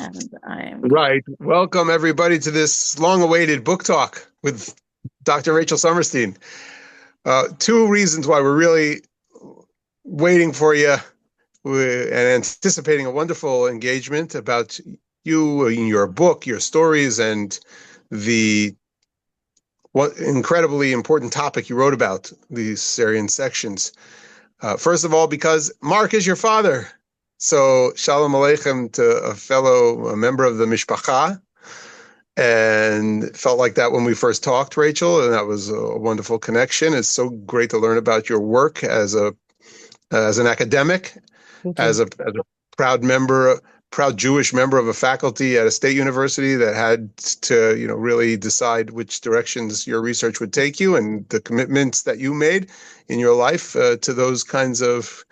And I'm going. Right. Welcome, everybody, to this long awaited book talk with Dr. Rachel Somerstein. Two reasons why we're really waiting for you and anticipating a wonderful engagement about you, your book, your stories, and the what incredibly important topic you wrote about, these Syrian sections. First of all, because Mark is your father. So, Shalom Aleichem to a member of the Mishpacha. And felt like that when we first talked, Rachel, and that was a wonderful connection. It's so great to learn about your work as an academic, Thank you. as a proud member, proud Jewish member of a faculty at a state university that had to, really decide which directions your research would take you, and the commitments that you made in your life to those kinds of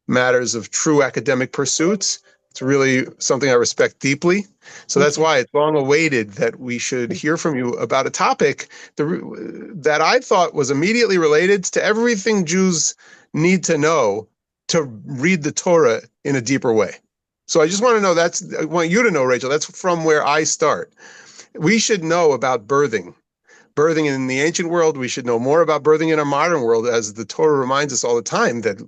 matters of true academic pursuits. It's really something I respect deeply. So Thank that's you. why it's long awaited that we should hear from you about a topic that I thought was immediately related to everything Jews need to know to read the Torah in a deeper way. So I just want to know I want you to know, Rachel, that's from where I start. We should know about birthing in the ancient world. We should know more about birthing in our modern world, as the Torah reminds us all the time that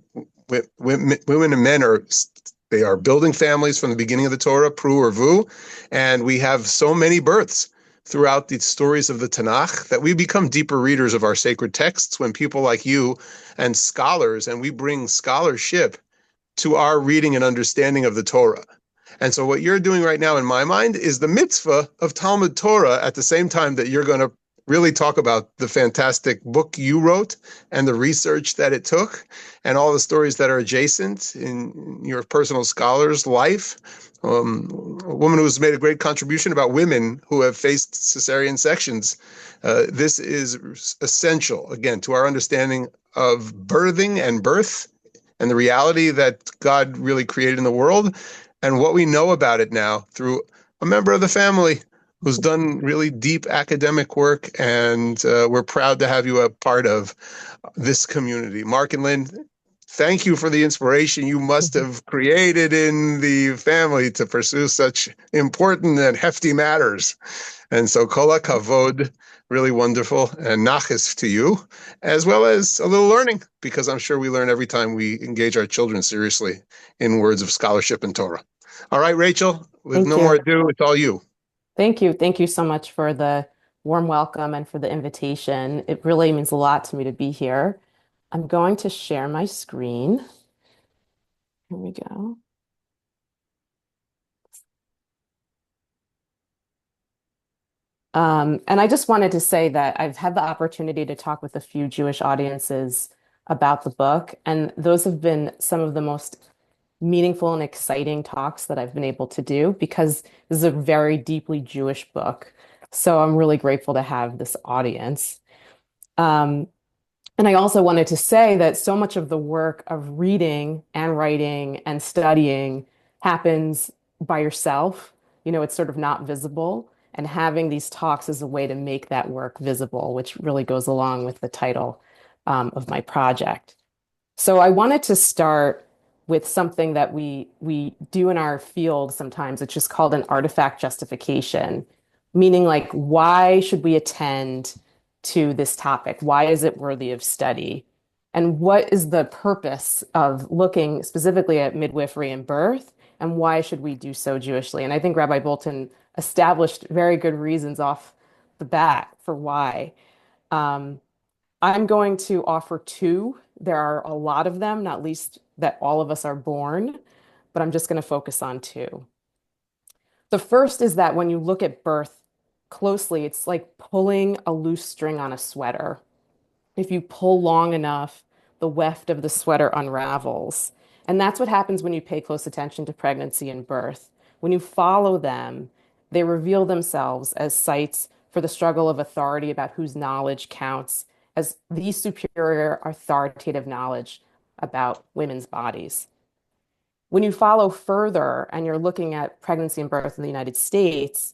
women and men are building families from the beginning of the Torah, Pru or Vu, and we have so many births throughout the stories of the Tanakh that we become deeper readers of our sacred texts when people like you and scholars, and we bring scholarship to our reading and understanding of the Torah. And so what you're doing right now, in my mind, is the mitzvah of Talmud Torah at the same time that you're going to really talk about the fantastic book you wrote and the research that it took and all the stories that are adjacent in your personal scholar's life. A woman who's made a great contribution about women who have faced cesarean sections. This is essential, again, to our understanding of birthing and birth and the reality that God really created in the world and what we know about it now through a member of the family who's done really deep academic work, and we're proud to have you a part of this community. Mark and Lynn, thank you for the inspiration you must have created in the family to pursue such important and hefty matters. And so kol hakavod, really wonderful, and nachis to you, as well as a little learning, because I'm sure we learn every time we engage our children seriously in words of scholarship and Torah. All right, Rachel, with Thank no more you. ado, it's all you. Thank you. Thank you so much for the warm welcome and for the invitation. It really means a lot to me to be here. I'm going to share my screen. Here we go. And I just wanted to say that I've had the opportunity to talk with a few Jewish audiences about the book, and those have been some of the most meaningful and exciting talks that I've been able to do because this is a very deeply Jewish book. So I'm really grateful to have this audience. Um, and I also wanted to say that so much of the work of reading and writing and studying happens by yourself. It's sort of not visible. And having these talks is a way to make that work visible, which really goes along with the title of my project. So I wanted to start with something that we do in our field sometimes. It's just called an artifact justification, meaning like why should we attend to this topic? Why is it worthy of study? And what is the purpose of looking specifically at midwifery and birth? And why should we do so Jewishly? And I think Rabbi Bolton established very good reasons off the bat for why. Um, I'm going to offer two. There are a lot of them, not least that all of us are born, but I'm just going to focus on two. The first is that when you look at birth closely, it's like pulling a loose string on a sweater. If you pull long enough, the weft of the sweater unravels. And that's what happens when you pay close attention to pregnancy and birth. When you follow them, they reveal themselves as sites for the struggle of authority about whose knowledge counts as the superior authoritative knowledge about women's bodies. When you follow further and you're looking at pregnancy and birth in the United States,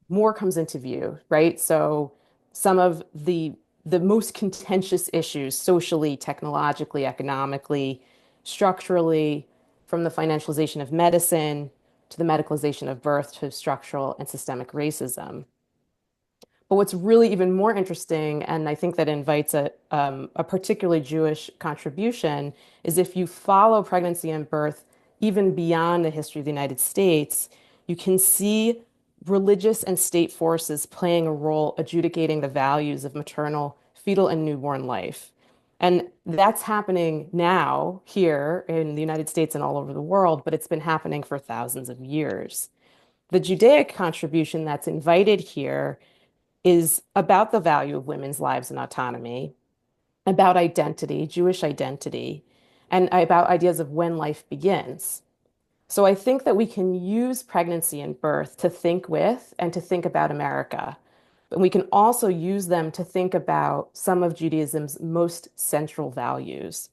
more comes into view, right? So some of the most contentious issues socially, technologically, economically, structurally, from the financialization of medicine to the medicalization of birth, to structural and systemic racism. But what's really even more interesting, and I think that invites a particularly Jewish contribution, is if you follow pregnancy and birth even beyond the history of the United States, you can see religious and state forces playing a role adjudicating the values of maternal, fetal, and newborn life. And that's happening now here in the United States and all over the world, but it's been happening for thousands of years. The Judaic contribution that's invited here is about the value of women's lives and autonomy, about identity, Jewish identity, and about ideas of when life begins. So I think that we can use pregnancy and birth to think with and to think about America. But we can also use them to think about some of Judaism's most central values.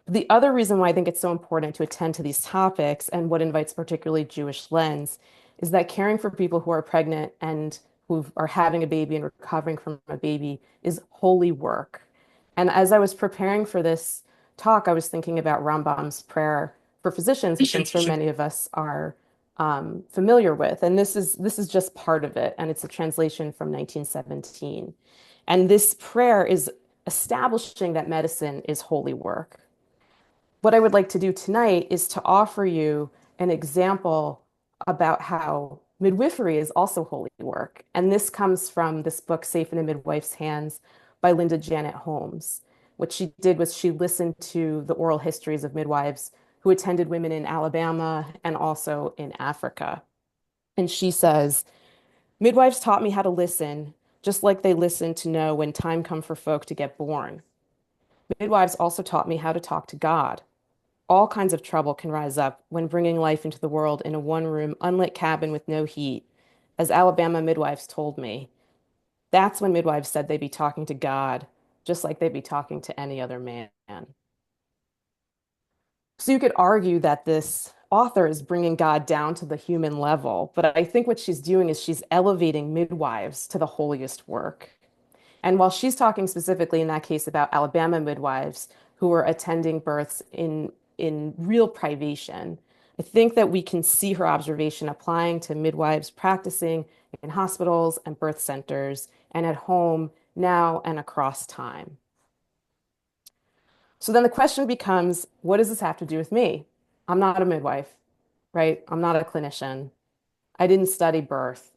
The other reason why I think it's so important to attend to these topics and what invites particularly Jewish lens is that caring for people who are pregnant and who are having a baby and recovering from a baby is holy work. And as I was preparing for this talk, I was thinking about Rambam's prayer for physicians, which I'm sure many of us are familiar with. And this is just part of it, and it's a translation from 1917. And this prayer is establishing that medicine is holy work. What I would like to do tonight is to offer you an example about how midwifery is also holy work. And this comes from this book, Safe in a Midwife's Hands by Linda Janet Holmes. What she did was she listened to the oral histories of midwives who attended women in Alabama and also in Africa. And she says, midwives taught me how to listen, just like they listened to know when time come for folk to get born. Midwives also taught me how to talk to God. All kinds of trouble can rise up when bringing life into the world in a one-room, unlit cabin with no heat, as Alabama midwives told me. That's when midwives said they'd be talking to God, just like they'd be talking to any other man. So you could argue that this author is bringing God down to the human level, but I think what she's doing is she's elevating midwives to the holiest work. And while she's talking specifically in that case about Alabama midwives who were attending births in real privation, I think that we can see her observation applying to midwives practicing in hospitals and birth centers and at home now and across time. So then the question becomes, what does this have to do with me? I'm not a midwife, right? I'm not a clinician. I didn't study birth.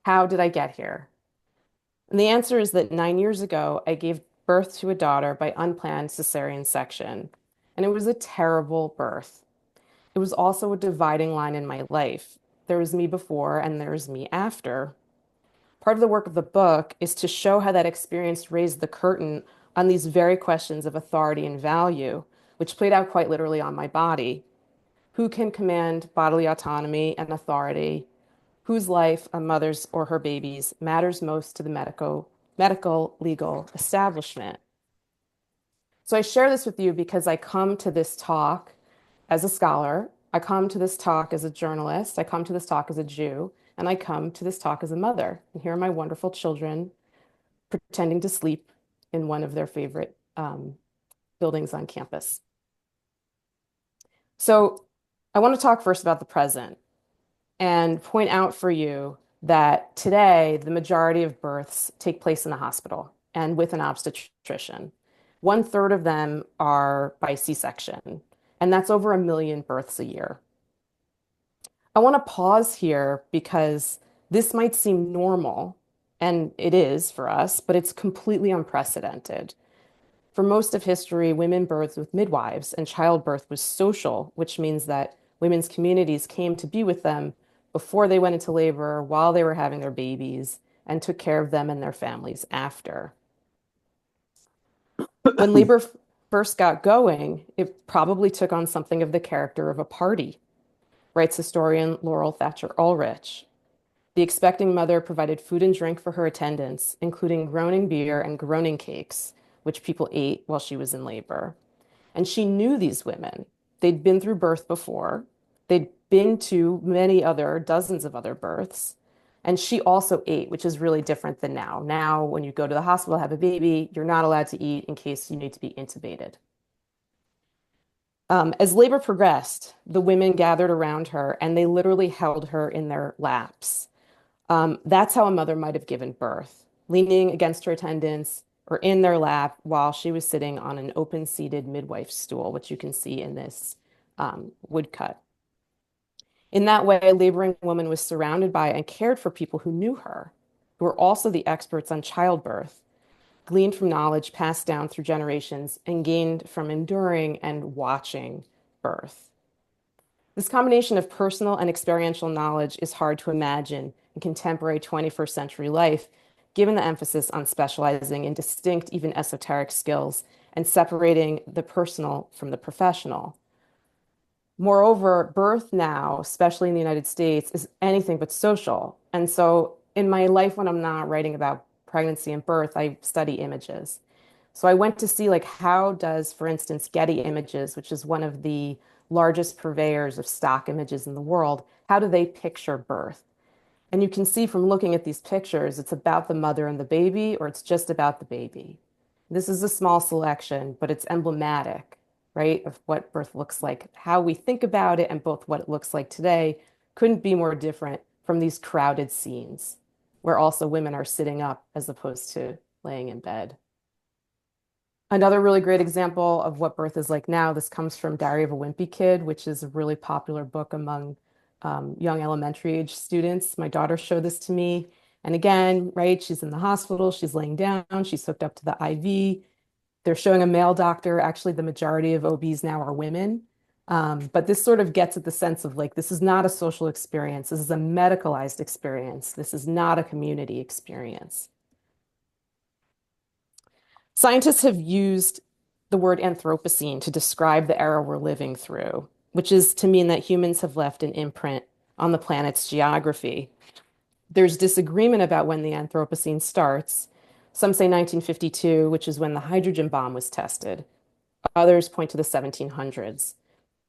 How did I get here? And the answer is that 9 years ago, I gave birth to a daughter by unplanned cesarean section. And it was a terrible birth. It was also a dividing line in my life. There was me before and there was me after. Part of the work of the book is to show how that experience raised the curtain on these very questions of authority and value, which played out quite literally on my body. Who can command bodily autonomy and authority? Whose life, a mother's or her baby's, matters most to the medical legal establishment? So I share this with you because I come to this talk as a scholar, I come to this talk as a journalist, I come to this talk as a Jew, and I come to this talk as a mother. And here are my wonderful children pretending to sleep in one of their favorite buildings on campus. So I want to talk first about the present and point out for you that today the majority of births take place in the hospital and with an obstetrician. 1/3 of them are by C-section, and that's over 1 million births a year. I want to pause here because this might seem normal, and it is for us, but it's completely unprecedented. For most of history, women birthed with midwives, and childbirth was social, which means that women's communities came to be with them before they went into labor, while they were having their babies, and took care of them and their families after. When labor first got going, it probably took on something of the character of a party, writes historian Laurel Thatcher Ulrich. The expecting mother provided food and drink for her attendants, including groaning beer and groaning cakes, which people ate while she was in labor. And she knew these women. They'd been through birth before. They'd been to many other, dozens of other births. And she also ate, which is really different than now. Now, when you go to the hospital, have a baby, you're not allowed to eat in case you need to be intubated. As labor progressed, the women gathered around her and they literally held her in their laps. That's how a mother might have given birth, leaning against her attendants or in their lap while she was sitting on an open-seated midwife stool, which you can see in this woodcut. In that way, a laboring woman was surrounded by and cared for people who knew her, who were also the experts on childbirth, gleaned from knowledge passed down through generations, and gained from enduring and watching birth. This combination of personal and experiential knowledge is hard to imagine in contemporary 21st century life, given the emphasis on specializing in distinct, even esoteric skills and separating the personal from the professional. Moreover, birth now, especially in the United States, is anything but social. And so in my life, when I'm not writing about pregnancy and birth, I study images. So I went to see like how does, for instance, Getty Images, which is one of the largest purveyors of stock images in the world, how do they picture birth? And you can see from looking at these pictures, it's about the mother and the baby, or it's just about the baby. This is a small selection, but it's emblematic, right, of what birth looks like. How we think about it and both what it looks like today couldn't be more different from these crowded scenes where also women are sitting up as opposed to laying in bed. Another really great example of what birth is like now, this comes from Diary of a Wimpy Kid, which is a really popular book among young elementary age students. My daughter showed this to me. And again, right, she's in the hospital, she's laying down, she's hooked up to the IV. They're showing a male doctor. Actually, the majority of OBs now are women. But this sort of gets at the sense of like, this is not a social experience. This is a medicalized experience. This is not a community experience. Scientists have used the word Anthropocene to describe the era we're living through, which is to mean that humans have left an imprint on the planet's geography. There's disagreement about when the Anthropocene starts. Some say 1952, which is when the hydrogen bomb was tested. Others point to the 1700s.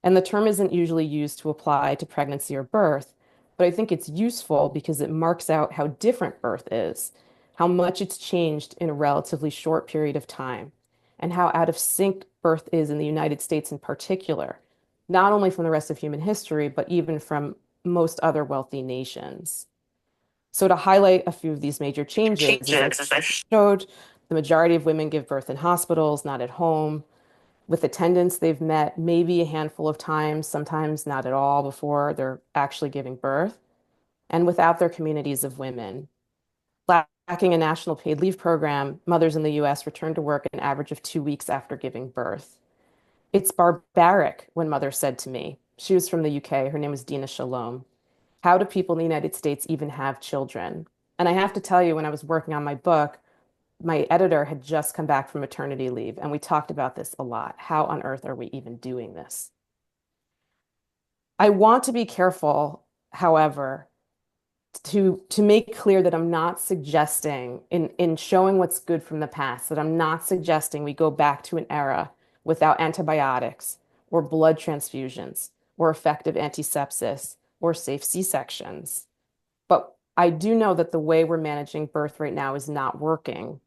And the term isn't usually used to apply to pregnancy or birth, but I think it's useful because it marks out how different birth is, how much it's changed in a relatively short period of time, and how out of sync birth is in the United States in particular, not only from the rest of human history, but even from most other wealthy nations. So, to highlight a few of these major changes, as I showed, the majority of women give birth in hospitals, not at home. With attendants, they've met maybe a handful of times, sometimes not at all before they're actually giving birth, and without their communities of women. Lacking a national paid leave program, mothers in the US return to work an average of 2 weeks after giving birth. It's barbaric, one mother said to me. She was from the UK. Her name was Dina Shalom. How do people in the United States even have children? And I have to tell you, when I was working on my book, my editor had just come back from maternity leave, and we talked about this a lot. How on earth are we even doing this? I want to be careful, however, to make clear that I'm not suggesting in showing what's good from the past, that I'm not suggesting we go back to an era without antibiotics or blood transfusions or effective antisepsis or safe C-sections. But I do know that the way we're managing birth right now is not working.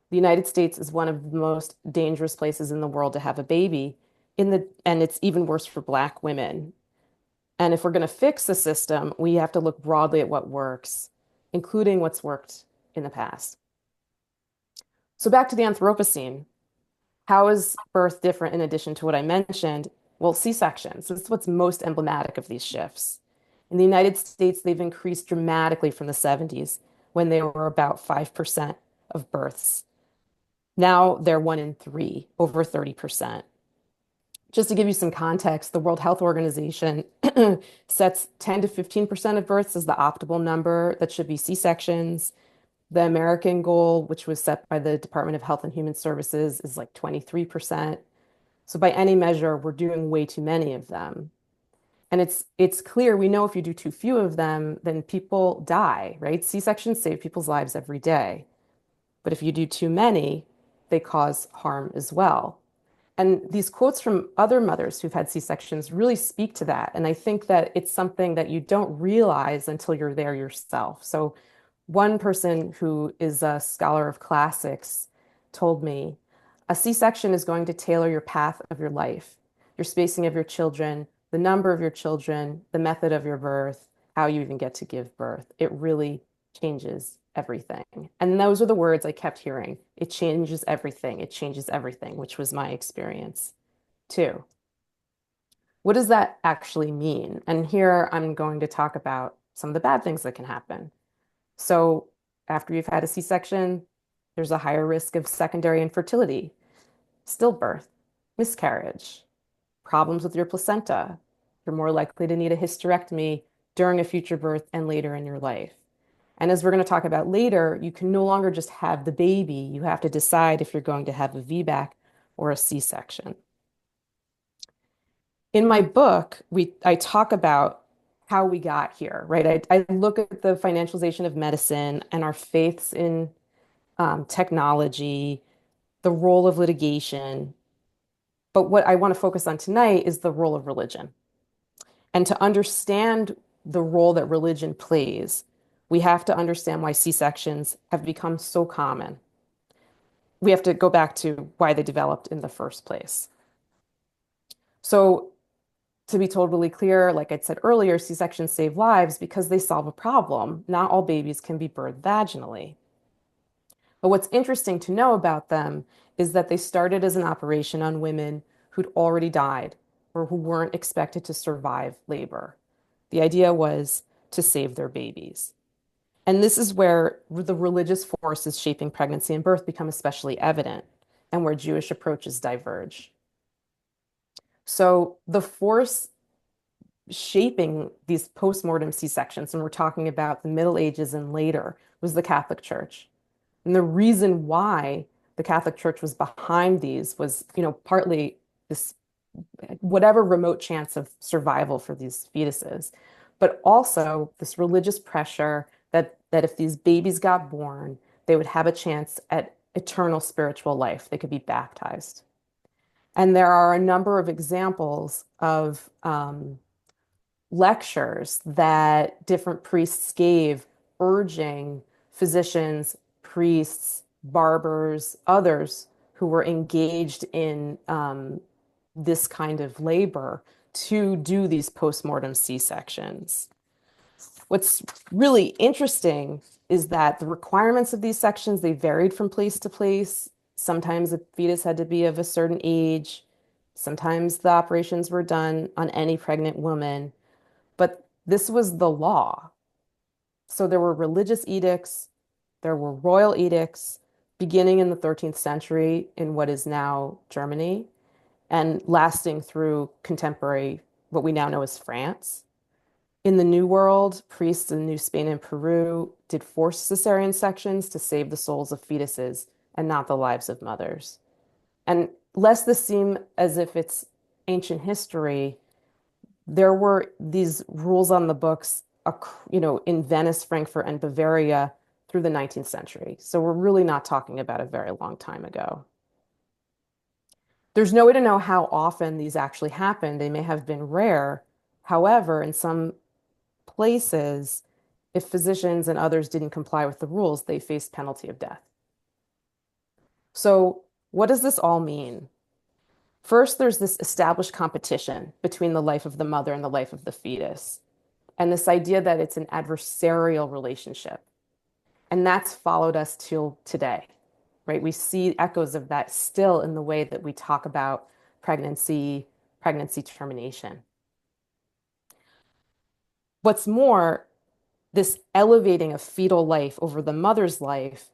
The United States is one of the most dangerous places in the world to have a baby and it's even worse for Black women. And if we're going to fix the system, we have to look broadly at what works, including what's worked in the past. So back to the Anthropocene. How is birth different in addition to what I mentioned? Well, C-sections. This is what's most emblematic of these shifts. In the United States, they've increased dramatically from the 70s when they were about 5% of births. Now they're 1 in 3, over 30%. Just to give you some context, the World Health Organization sets 10 to 15% of births as the optimal number that should be C-sections. The American goal, which was set by the Department of Health and Human Services, is like 23%. So by any measure, we're doing way too many of them. And it's clear, we know if you do too few of them, then people die, right? C-sections save people's lives every day. But if you do too many, they cause harm as well. And these quotes from other mothers who've had C-sections really speak to that. And I think that it's something that you don't realize until you're there yourself. So one person who is a scholar of classics told me, a C-section is going to tailor your path of your life. your spacing of your children, the number of your children, the method of your birth, how you even get to give birth. It really changes everything. And those are the words I kept hearing. It changes everything. It changes everything, which was my experience too. What does that actually mean? And here I'm going to talk about some of the bad things that can happen. So, after you've had a C-section, there's a higher risk of secondary infertility, stillbirth, miscarriage, problems with your placenta. You're more likely to need a hysterectomy during a future birth and later in your life. And as we're going to talk about later, you can no longer just have the baby. You have to decide if you're going to have a VBAC or a C-section. In my book, I talk about how we got here, right? I look at the financialization of medicine and our faiths in technology, the role of litigation. But what I want to focus on tonight is the role of religion. And to understand the role that religion plays, we have to understand why C-sections have become so common. We have to go back to why they developed in the first place. So, to be totally clear, like I said earlier, C-sections save lives because they solve a problem. Not all babies can be birthed vaginally. But what's interesting to know about them is that they started as an operation on women who'd already died or who weren't expected to survive labor. The idea was to save their babies. And this is where the religious forces shaping pregnancy and birth become especially evident and where Jewish approaches diverge. So the force shaping these postmortem C-sections, and we're talking about the Middle Ages and later, was the Catholic Church. And the reason why the Catholic Church was behind these was, partly this whatever remote chance of survival for these fetuses, but also this religious pressure that if these babies got born, they would have a chance at eternal spiritual life. They could be baptized. And there are a number of examples of lectures that different priests gave urging physicians, priests, barbers, others who were engaged in this kind of labor to do these postmortem C-sections. What's really interesting is that the requirements of these sections, they varied from place to place. Sometimes the fetus had to be of a certain age. Sometimes the operations were done on any pregnant woman. But this was the law. So there were religious edicts, there were royal edicts beginning in the 13th century in what is now Germany and lasting through contemporary, what we now know as France. In the New World, priests in New Spain and Peru did forced cesarean sections to save the souls of fetuses and not the lives of mothers. And lest this seem as if it's ancient history, there were these rules on the books, in Venice, Frankfurt, and Bavaria through the 19th century. So we're really not talking about a very long time ago. There's no way to know how often these actually happened. They may have been rare. However, in some places, if physicians and others didn't comply with the rules, they faced penalty of death. So what does this all mean? First, there's this established competition between the life of the mother and the life of the fetus, and this idea that it's an adversarial relationship. And that's followed us till today, right? We see echoes of that still in the way that we talk about pregnancy termination. What's more, this elevating of fetal life over the mother's life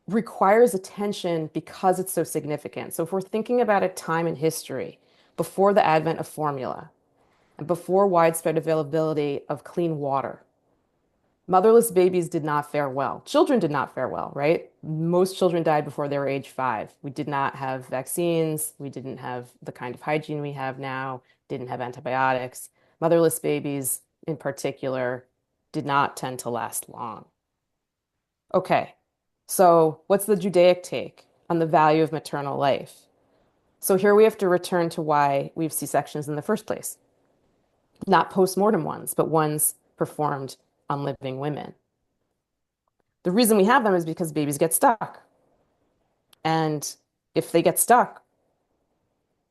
requires attention because it's so significant. So if we're thinking about a time in history before the advent of formula and before widespread availability of clean water, motherless babies did not fare well. Children did not fare well, right? Most children died before they were age 5. We did not have vaccines. We didn't have the kind of hygiene we have now, didn't have antibiotics. Motherless babies, in particular, did not tend to last long. Okay, so what's the Judaic take on the value of maternal life? So here we have to return to why we have C-sections in the first place. Not post-mortem ones, but ones performed on living women. The reason we have them is because babies get stuck. And if they get stuck,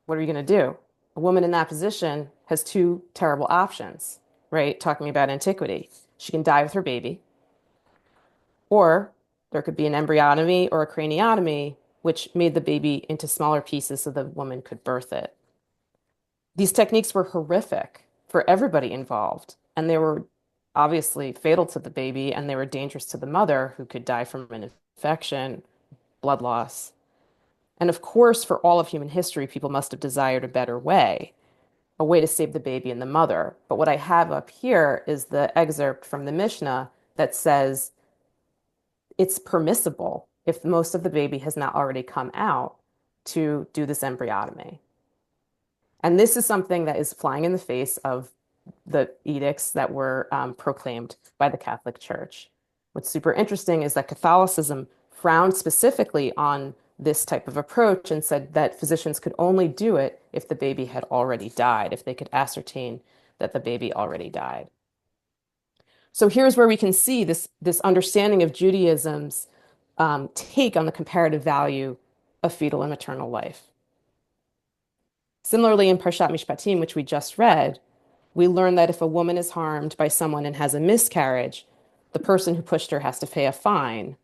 what are you going to do? A woman in that position has two terrible options, right? Talking about antiquity. She can die with her baby, or there could be an embryotomy or a craniotomy, which made the baby into smaller pieces so the woman could birth it. These techniques were horrific for everybody involved, and they were obviously fatal to the baby, and they were dangerous to the mother who could die from an infection, blood loss. And of course, for all of human history, people must have desired a way to save the baby and the mother. But what I have up here is the excerpt from the Mishnah that says it's permissible if most of the baby has not already come out to do this embryotomy. And this is something that is flying in the face of the edicts that were proclaimed by the Catholic Church. What's super interesting is that Catholicism frowned specifically on this type of approach and said that physicians could only do it if the baby had already died, if they could ascertain that the baby already died. So here's where we can see this understanding of Judaism's take on the comparative value of fetal and maternal life. Similarly, in Parshat Mishpatim, which we just read, we learn that if a woman is harmed by someone and has a miscarriage, the person who pushed her has to pay a fine.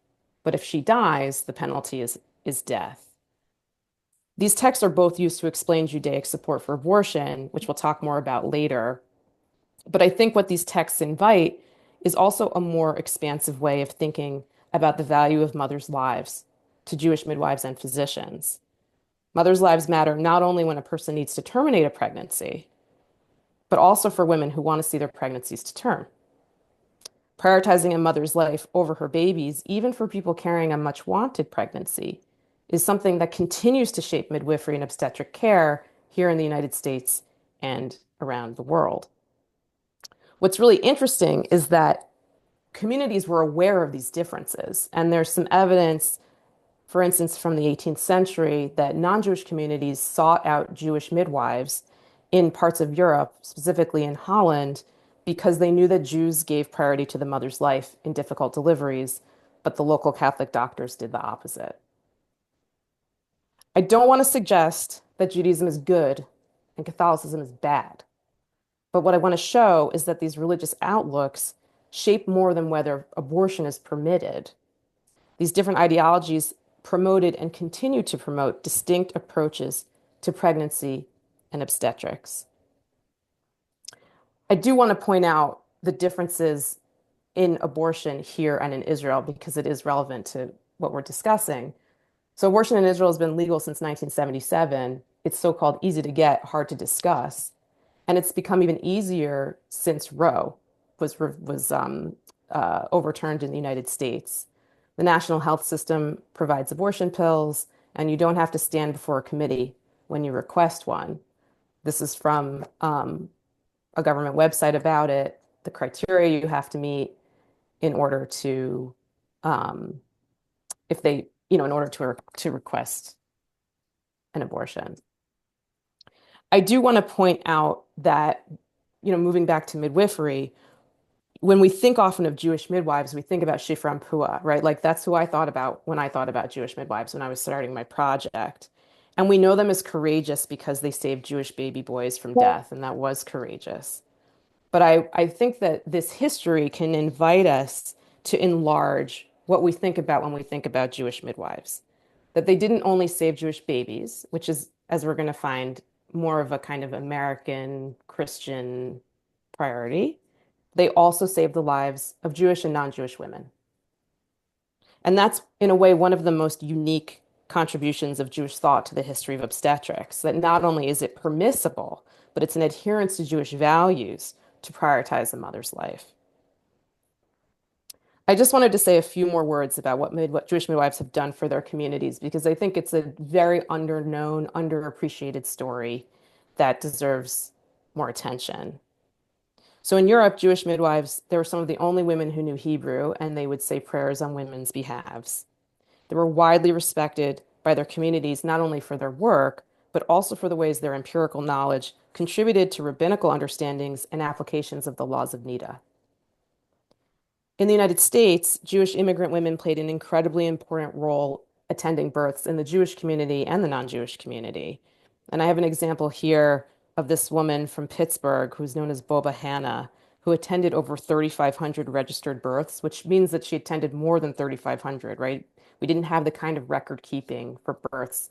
But if she dies, the penalty is death. These texts are both used to explain Judaic support for abortion, which we'll talk more about later. But I think what these texts invite is also a more expansive way of thinking about the value of mothers' lives to Jewish midwives and physicians. Mothers' lives matter not only when a person needs to terminate a pregnancy, but also for women who want to see their pregnancies to term. Prioritizing a mother's life over her babies, even for people carrying a much wanted pregnancy, is something that continues to shape midwifery and obstetric care here in the United States and around the world. What's really interesting is that communities were aware of these differences, and there's some evidence, for instance, from the 18th century, that non-Jewish communities sought out Jewish midwives in parts of Europe, specifically in Holland, because they knew that Jews gave priority to the mother's life in difficult deliveries, but the local Catholic doctors did the opposite. I don't want to suggest that Judaism is good and Catholicism is bad, but what I want to show is that these religious outlooks shape more than whether abortion is permitted. These different ideologies promoted and continue to promote distinct approaches to pregnancy and obstetrics. I do want to point out the differences in abortion here and in Israel because it is relevant to what we're discussing. So abortion in Israel has been legal since 1977. It's so-called easy to get, hard to discuss. And it's become even easier since Roe was overturned in the United States. The national health system provides abortion pills, and you don't have to stand before a committee when you request one. This is from a government website about it, the criteria you have to meet in order to, if they, in order to request an abortion. I do want to point out that, moving back to midwifery, when we think often of Jewish midwives, we think about Shifra Pua, right? Like that's who I thought about when I thought about Jewish midwives when I was starting my project. And we know them as courageous because they saved Jewish baby boys from death, and that was courageous. But I think that this history can invite us to enlarge what we think about when we think about Jewish midwives. That they didn't only save Jewish babies, which is, as we're going to find, more of a kind of American Christian priority. They also saved the lives of Jewish and non-Jewish women. And that's, in a way, one of the most unique contributions of Jewish thought to the history of obstetrics, that not only is it permissible, but it's an adherence to Jewish values to prioritize a mother's life. I just wanted to say a few more words about what Jewish midwives have done for their communities, because I think it's a very underknown, underappreciated story that deserves more attention. So in Europe, Jewish midwives, they were some of the only women who knew Hebrew, and they would say prayers on women's behalves. They were widely respected by their communities, not only for their work, but also for the ways their empirical knowledge contributed to rabbinical understandings and applications of the laws of Nida. In the United States, Jewish immigrant women played an incredibly important role attending births in the Jewish community and the non-Jewish community. And I have an example here of this woman from Pittsburgh who's known as Boba Hannah, who attended over 3,500 registered births, which means that she attended more than 3,500, right? We didn't have the kind of record keeping for births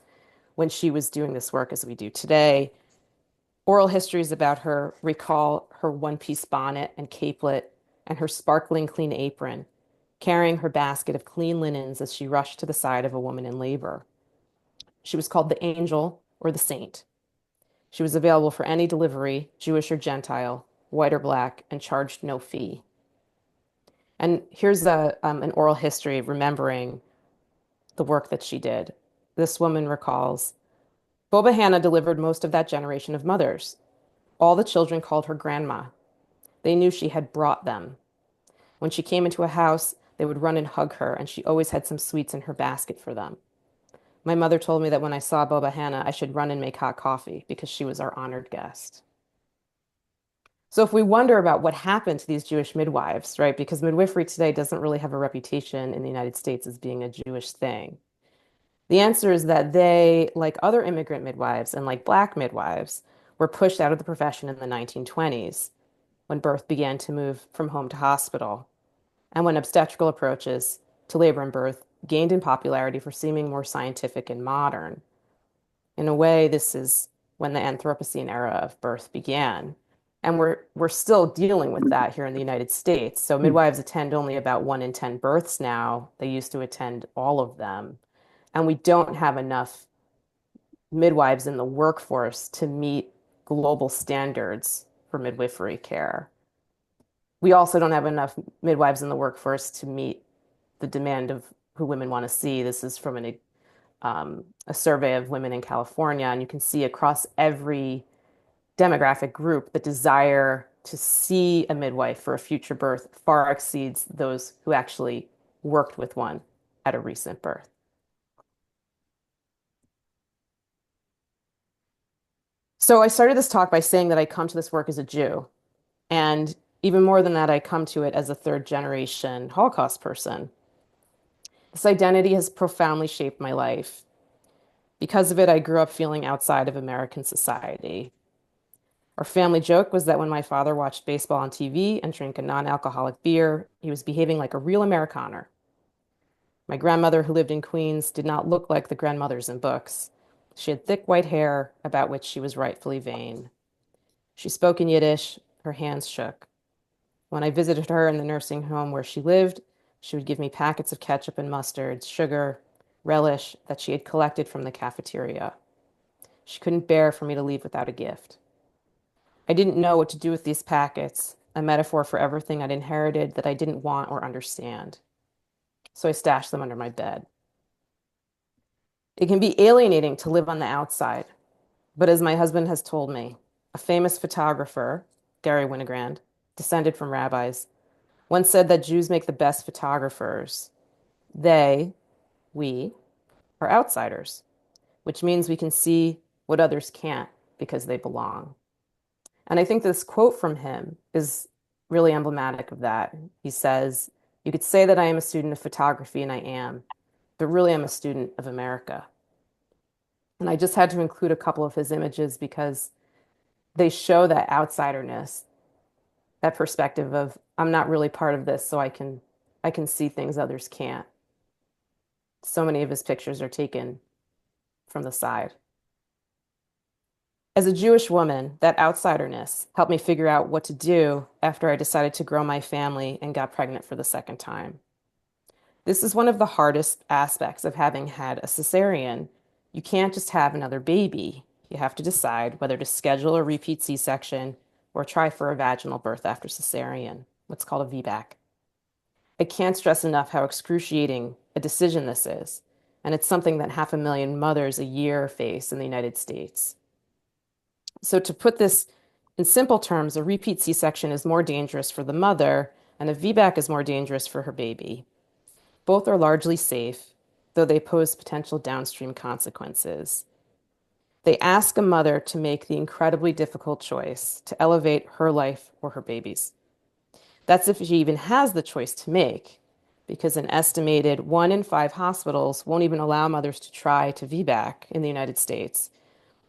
when she was doing this work as we do today. Oral histories about her recall her one-piece bonnet and capelet and her sparkling clean apron, carrying her basket of clean linens as she rushed to the side of a woman in labor. She was called the angel or the saint. She was available for any delivery, Jewish or Gentile, white or black, and charged no fee. And here's an oral history remembering the work that she did. This woman recalls, Boba Hannah delivered most of that generation of mothers. All the children called her grandma. They knew she had brought them. When she came into a house, they would run and hug her, and she always had some sweets in her basket for them. My mother told me that when I saw Boba Hannah, I should run and make hot coffee because she was our honored guest. So if we wonder about what happened to these Jewish midwives, right, because midwifery today doesn't really have a reputation in the United States as being a Jewish thing, the answer is that they, like other immigrant midwives and like Black midwives, were pushed out of the profession in the 1920s when birth began to move from home to hospital, and when obstetrical approaches to labor and birth gained in popularity for seeming more scientific and modern. In a way, this is when the Anthropocene era of birth began. And we're still dealing with that here in the United States. So Hmm. midwives attend only about 1 in 10 births now. They used to attend all of them. And we don't have enough midwives in the workforce to meet global standards for midwifery care. We also don't have enough midwives in the workforce to meet the demand of who women want to see. This is from a survey of women in California, and you can see across every demographic group, the desire to see a midwife for a future birth far exceeds those who actually worked with one at a recent birth. So I started this talk by saying that I come to this work as a Jew. And even more than that, I come to it as a third generation Holocaust person. This identity has profoundly shaped my life. Because of it, I grew up feeling outside of American society. Our family joke was that when my father watched baseball on TV and drank a non-alcoholic beer, he was behaving like a real Amerikaner. My grandmother, who lived in Queens, did not look like the grandmothers in books. She had thick white hair about which she was rightfully vain. She spoke in Yiddish, her hands shook. When I visited her in the nursing home where she lived, she would give me packets of ketchup and mustard, sugar, relish that she had collected from the cafeteria. She couldn't bear for me to leave without a gift. I didn't know what to do with these packets, a metaphor for everything I'd inherited that I didn't want or understand. So I stashed them under my bed. It can be alienating to live on the outside, but as my husband has told me, a famous photographer, Gary Winogrand, descended from rabbis, once said that Jews make the best photographers. They, we, are outsiders, which means we can see what others can't because they belong. And I think this quote from him is really emblematic of that. He says, you could say that I am a student of photography, and I am, but really I'm a student of America. And I just had to include a couple of his images because they show that outsiderness, that perspective of I'm not really part of this, so I can see things others can't. So many of his pictures are taken from the side. As a Jewish woman, that outsiderness helped me figure out what to do after I decided to grow my family and got pregnant for the second time. This is one of the hardest aspects of having had a cesarean. You can't just have another baby. You have to decide whether to schedule a repeat C-section or try for a vaginal birth after cesarean, what's called a VBAC. I can't stress enough how excruciating a decision this is, and it's something that 500,000 mothers a year face in the United States. So to put this in simple terms, a repeat C-section is more dangerous for the mother, and a VBAC is more dangerous for her baby. Both are largely safe, though they pose potential downstream consequences. They ask a mother to make the incredibly difficult choice to elevate her life or her baby's. That's if she even has the choice to make, because an estimated 1 in 5 hospitals won't even allow mothers to try to VBAC in the United States.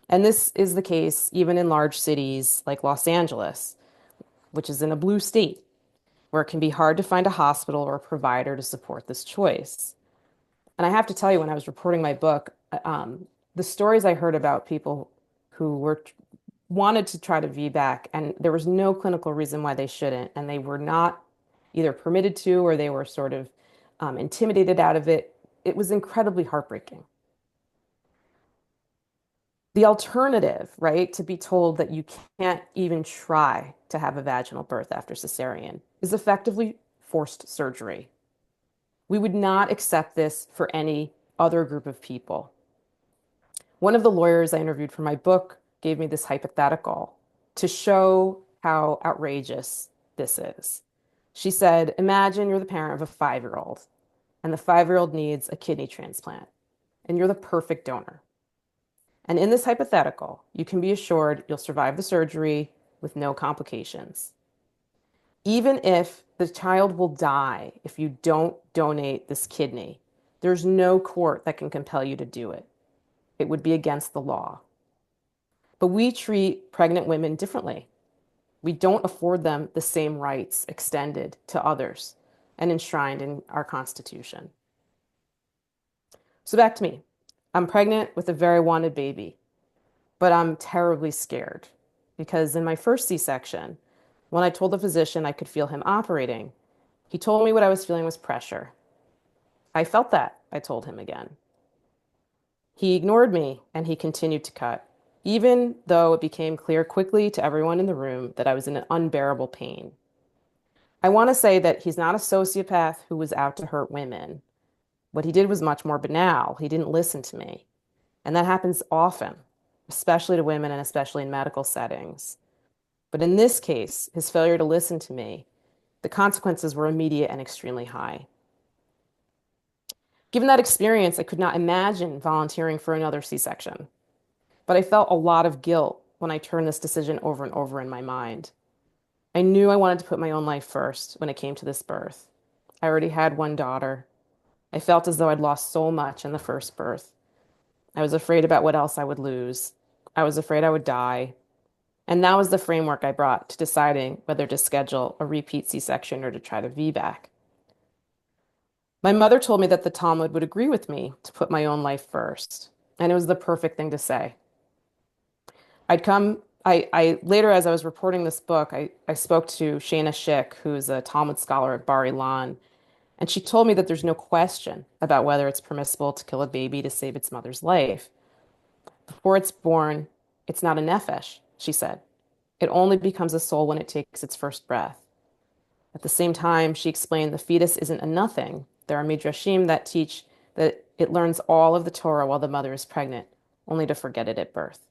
And this is the case even in large cities like Los Angeles, which is in a blue state, where it can be hard to find a hospital or a provider to support this choice. And I have to tell you, when I was reporting my book, the stories I heard about people who wanted to try to VBAC, and there was no clinical reason why they shouldn't, and they were not either permitted to or they were sort of intimidated out of it. It was incredibly heartbreaking. The alternative, right, to be told that you can't even try to have a vaginal birth after cesarean is effectively forced surgery. We would not accept this for any other group of people. One of the lawyers I interviewed for my book gave me this hypothetical to show how outrageous this is. She said, imagine you're the parent of a 5-year-old, and the 5-year-old needs a kidney transplant, and you're the perfect donor. And in this hypothetical, you can be assured you'll survive the surgery with no complications. Even if the child will die if you don't donate this kidney, there's no court that can compel you to do it. It would be against the law. But we treat pregnant women differently. We don't afford them the same rights extended to others and enshrined in our Constitution. So back to me. I'm pregnant with a very wanted baby, but I'm terribly scared because in my first C-section, when I told the physician I could feel him operating, he told me what I was feeling was pressure. I felt that, I told him again. He ignored me and he continued to cut, even though it became clear quickly to everyone in the room that I was in an unbearable pain. I want to say that he's not a sociopath who was out to hurt women. What he did was much more banal. He didn't listen to me. And that happens often, especially to women and especially in medical settings. But in this case, his failure to listen to me, the consequences were immediate and extremely high. Given that experience, I could not imagine volunteering for another C-section. But I felt a lot of guilt when I turned this decision over and over in my mind. I knew I wanted to put my own life first when it came to this birth. I already had one daughter. I felt as though I'd lost so much in the first birth. I was afraid about what else I would lose. I was afraid I would die. And that was the framework I brought to deciding whether to schedule a repeat C-section or to try to VBAC. My mother told me that the Talmud would agree with me to put my own life first, and it was the perfect thing to say. I later, as I was reporting this book, I spoke to Shana Schick, who's a Talmud scholar at Bar Ilan, and she told me that there's no question about whether it's permissible to kill a baby to save its mother's life. Before it's born, it's not a nefesh, she said. It only becomes a soul when it takes its first breath. At the same time, she explained the fetus isn't a nothing. There are midrashim that teach that it learns all of the Torah while the mother is pregnant, only to forget it at birth.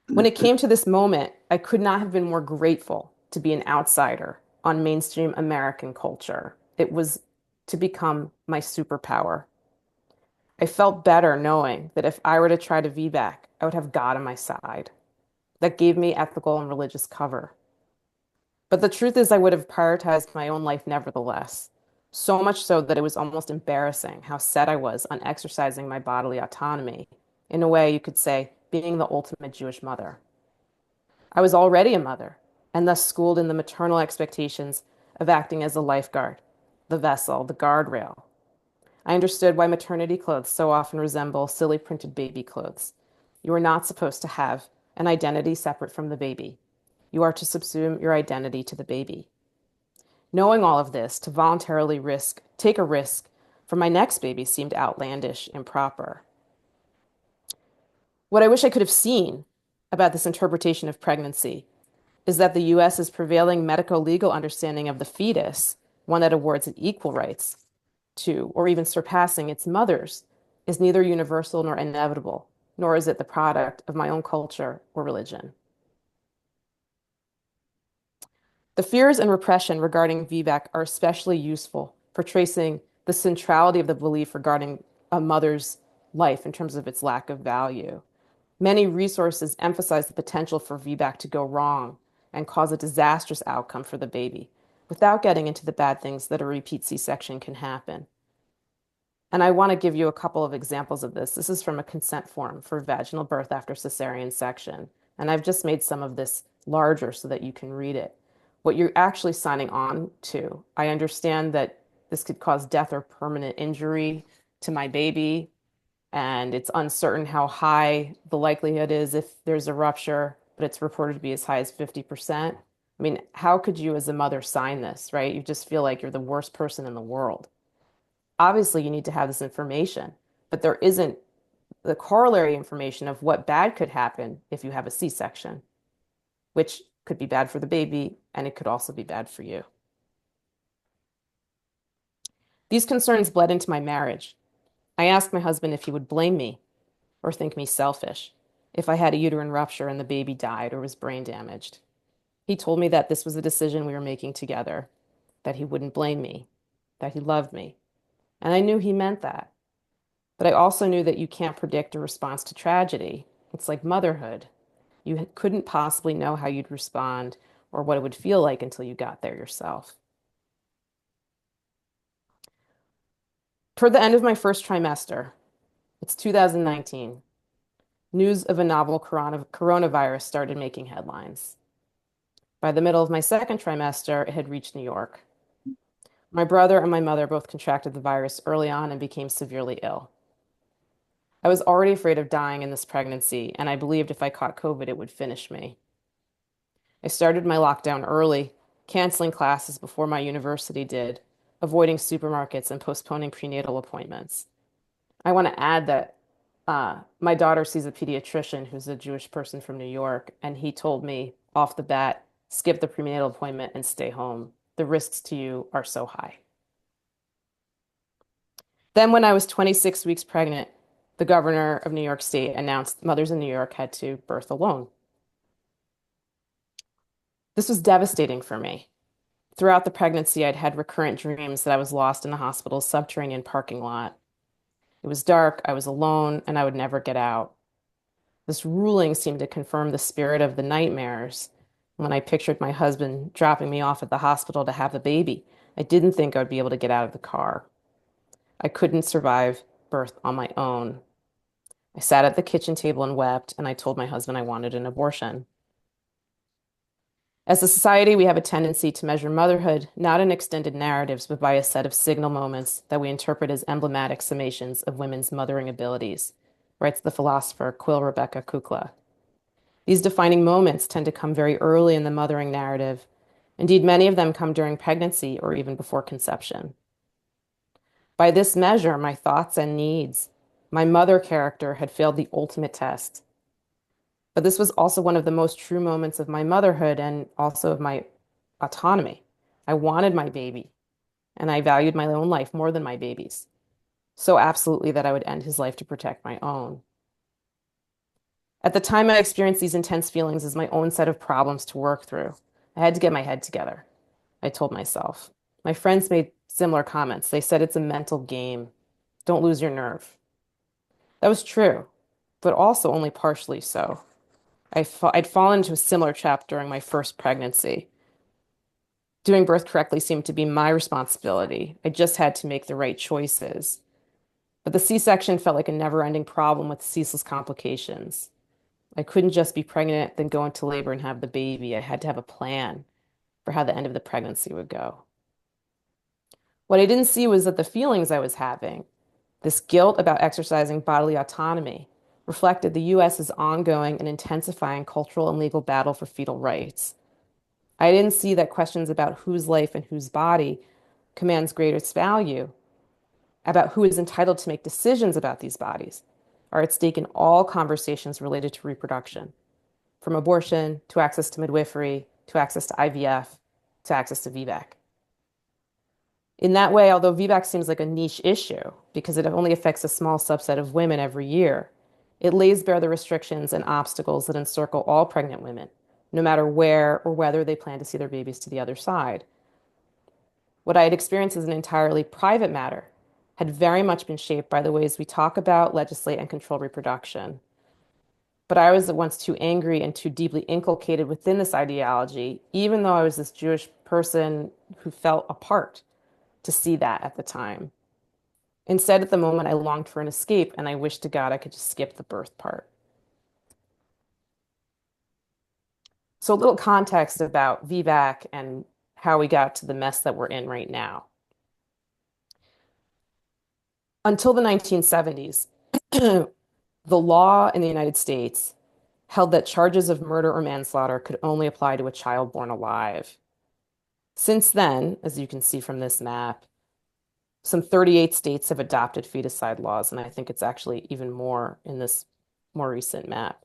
When it came to this moment, I could not have been more grateful to be an outsider on mainstream American culture. It was to become my superpower. I felt better knowing that if I were to try to VBAC, I would have God on my side. That gave me ethical and religious cover. But the truth is, I would have prioritized my own life nevertheless. So much so that it was almost embarrassing how set I was on exercising my bodily autonomy. In a way, you could say, being the ultimate Jewish mother. I was already a mother, and thus schooled in the maternal expectations of acting as a lifeguard, the vessel, the guardrail. I understood why maternity clothes so often resemble silly printed baby clothes. You are not supposed to have an identity separate from the baby. You are to subsume your identity to the baby. Knowing all of this, to voluntarily take a risk for my next baby seemed outlandish, improper. What I wish I could have seen about this interpretation of pregnancy is that the US's prevailing medico-legal understanding of the fetus, one that awards it equal rights to, or even surpassing its mothers, is neither universal nor inevitable, nor is it the product of my own culture or religion. The fears and repression regarding VBAC are especially useful for tracing the centrality of the belief regarding a mother's life in terms of its lack of value. Many resources emphasize the potential for VBAC to go wrong and cause a disastrous outcome for the baby, without getting into the bad things that a repeat C-section can happen. And I want to give you a couple of examples of this. This is from a consent form for vaginal birth after cesarean section. And I've just made some of this larger so that you can read it. What you're actually signing on to. I understand that this could cause death or permanent injury to my baby, and it's uncertain how high the likelihood is if there's a rupture, but it's reported to be as high as 50%. I mean, how could you as a mother sign this, right? You just feel like you're the worst person in the world. Obviously, you need to have this information, but there isn't the corollary information of what bad could happen if you have a C-section, which could be bad for the baby and it could also be bad for you. These concerns bled into my marriage. I asked my husband if he would blame me or think me selfish if I had a uterine rupture and the baby died or was brain damaged. He told me that this was a decision we were making together, that he wouldn't blame me, that he loved me. And I knew he meant that. But I also knew that you can't predict a response to tragedy. It's like motherhood. You couldn't possibly know how you'd respond or what it would feel like until you got there yourself. Toward the end of my first trimester, it's 2019, news of a novel coronavirus started making headlines. By the middle of my second trimester, it had reached New York. My brother and my mother both contracted the virus early on and became severely ill. I was already afraid of dying in this pregnancy, and I believed if I caught COVID, it would finish me. I started my lockdown early, canceling classes before my university did, avoiding supermarkets and postponing prenatal appointments. I want to add that my daughter sees a pediatrician who's a Jewish person from New York, and he told me off the bat, skip the prenatal appointment and stay home. The risks to you are so high. Then, when I was 26 weeks pregnant, the governor of New York State announced mothers in New York had to birth alone. This was devastating for me. Throughout the pregnancy, I'd had recurrent dreams that I was lost in the hospital's subterranean parking lot. It was dark, I was alone, and I would never get out. This ruling seemed to confirm the spirit of the nightmares. When I pictured my husband dropping me off at the hospital to have the baby, I didn't think I would be able to get out of the car. I couldn't survive birth on my own. I sat at the kitchen table and wept, and I told my husband I wanted an abortion. As a society, we have a tendency to measure motherhood not in extended narratives, but by a set of signal moments that we interpret as emblematic summations of women's mothering abilities, writes the philosopher Quill Rebecca Kukla. These defining moments tend to come very early in the mothering narrative. Indeed, many of them come during pregnancy or even before conception. By this measure, my thoughts and needs, my mother character had failed the ultimate test. But this was also one of the most true moments of my motherhood and also of my autonomy. I wanted my baby, and I valued my own life more than my baby's, so absolutely that I would end his life to protect my own. At the time, I experienced these intense feelings as my own set of problems to work through. I had to get my head together, I told myself. My friends made similar comments. They said it's a mental game. Don't lose your nerve. That was true, but also only partially so. I'd fallen into a similar trap during my first pregnancy. Doing birth correctly seemed to be my responsibility. I just had to make the right choices. But the C-section felt like a never-ending problem with ceaseless complications. I couldn't just be pregnant, then go into labor and have the baby. I had to have a plan for how the end of the pregnancy would go. What I didn't see was that the feelings I was having, this guilt about exercising bodily autonomy, reflected the US's ongoing and intensifying cultural and legal battle for fetal rights. I didn't see that questions about whose life and whose body commands greatest value, about who is entitled to make decisions about these bodies, are at stake in all conversations related to reproduction, from abortion to access to midwifery, to access to IVF, to access to VBAC. In that way, although VBAC seems like a niche issue because it only affects a small subset of women every year, it lays bare the restrictions and obstacles that encircle all pregnant women, no matter where or whether they plan to see their babies to the other side. What I had experienced as an entirely private matter had very much been shaped by the ways we talk about, legislate, and control reproduction. But I was at once too angry and too deeply inculcated within this ideology, even though I was this Jewish person who felt apart, to see that at the time. Instead, at the moment, I longed for an escape and I wished to God I could just skip the birth part. So, a little context about VBAC and how we got to the mess that we're in right now. Until the 1970s, the law in the United States held that charges of murder or manslaughter could only apply to a child born alive. Since then, as you can see from this map, some 38 states have adopted feticide laws, and I think it's actually even more in this more recent map,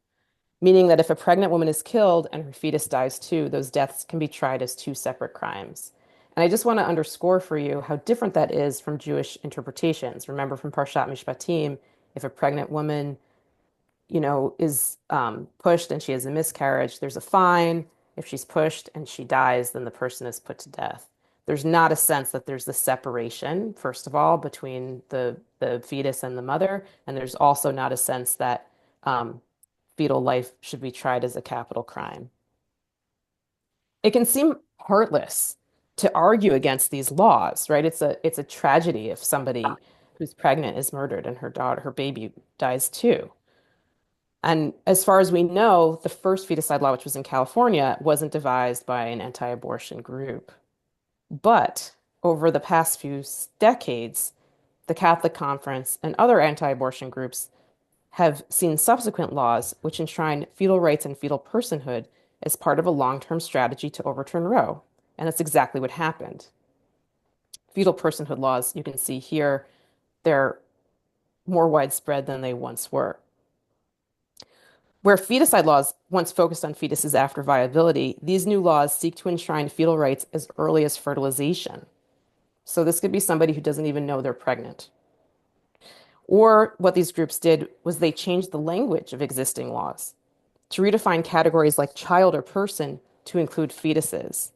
meaning that if a pregnant woman is killed and her fetus dies too, those deaths can be tried as two separate crimes. And I just want to underscore for you how different that is from Jewish interpretations. Remember from Parshat Mishpatim, if a pregnant woman is pushed and she has a miscarriage, there's a fine. If she's pushed and she dies, then the person is put to death. There's not a sense that there's the separation, first of all, between the fetus and the mother, and there's also not a sense that fetal life should be tried as a capital crime. It can seem heartless to argue against these laws, right? It's a tragedy if somebody who's pregnant is murdered and her baby dies too. And as far as we know, the first feticide law, which was in California, wasn't devised by an anti-abortion group. But over the past few decades, the Catholic Conference and other anti-abortion groups have seen subsequent laws which enshrine fetal rights and fetal personhood as part of a long-term strategy to overturn Roe. And that's exactly what happened. Fetal personhood laws, you can see here, they're more widespread than they once were. Where feticide laws once focused on fetuses after viability, these new laws seek to enshrine fetal rights as early as fertilization. So this could be somebody who doesn't even know they're pregnant. Or what these groups did was they changed the language of existing laws to redefine categories like child or person to include fetuses.